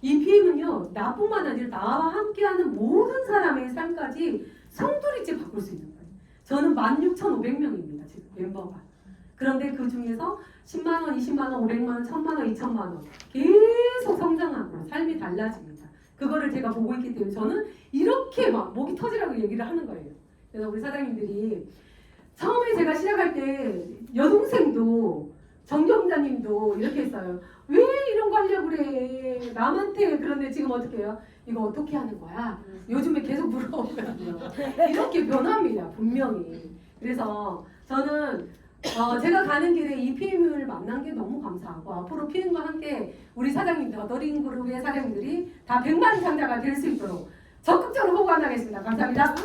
이 PM은요 나뿐만 아니라 나와 함께하는 모든 사람의 삶까지 성도리째 바꿀 수 있는 거예요. 저는 16,500명입니다 지금 멤버가. 그런데 그 중에서 10만 원, 20만 원, 500만 원, 1000만 원, 2000만 원 계속 성장하고 삶이 달라집니다. 그거를 제가 보고 있기 때문에 저는 이렇게 막 목이 터지라고 얘기를 하는 거예요. 그래서 우리 사장님들이 처음에 제가 시작할 때 여동생도 정경자님도 이렇게 했어요. 왜 이런 거 하려고 그래? 남한테. 그런데 지금 어떻게 해요? 이거 어떻게 하는 거야? 요즘에 계속 물어보거든요. 이렇게 변합니다. 분명히. 그래서 저는 제가 가는 길에 이 PM을 만난 게 너무 감사하고 앞으로 PM과 함께 우리 사장님들, 어더링 그룹의 사장님들이 다 100만 상자가 될 수 있도록 적극적으로 후원하겠습니다. 감사합니다.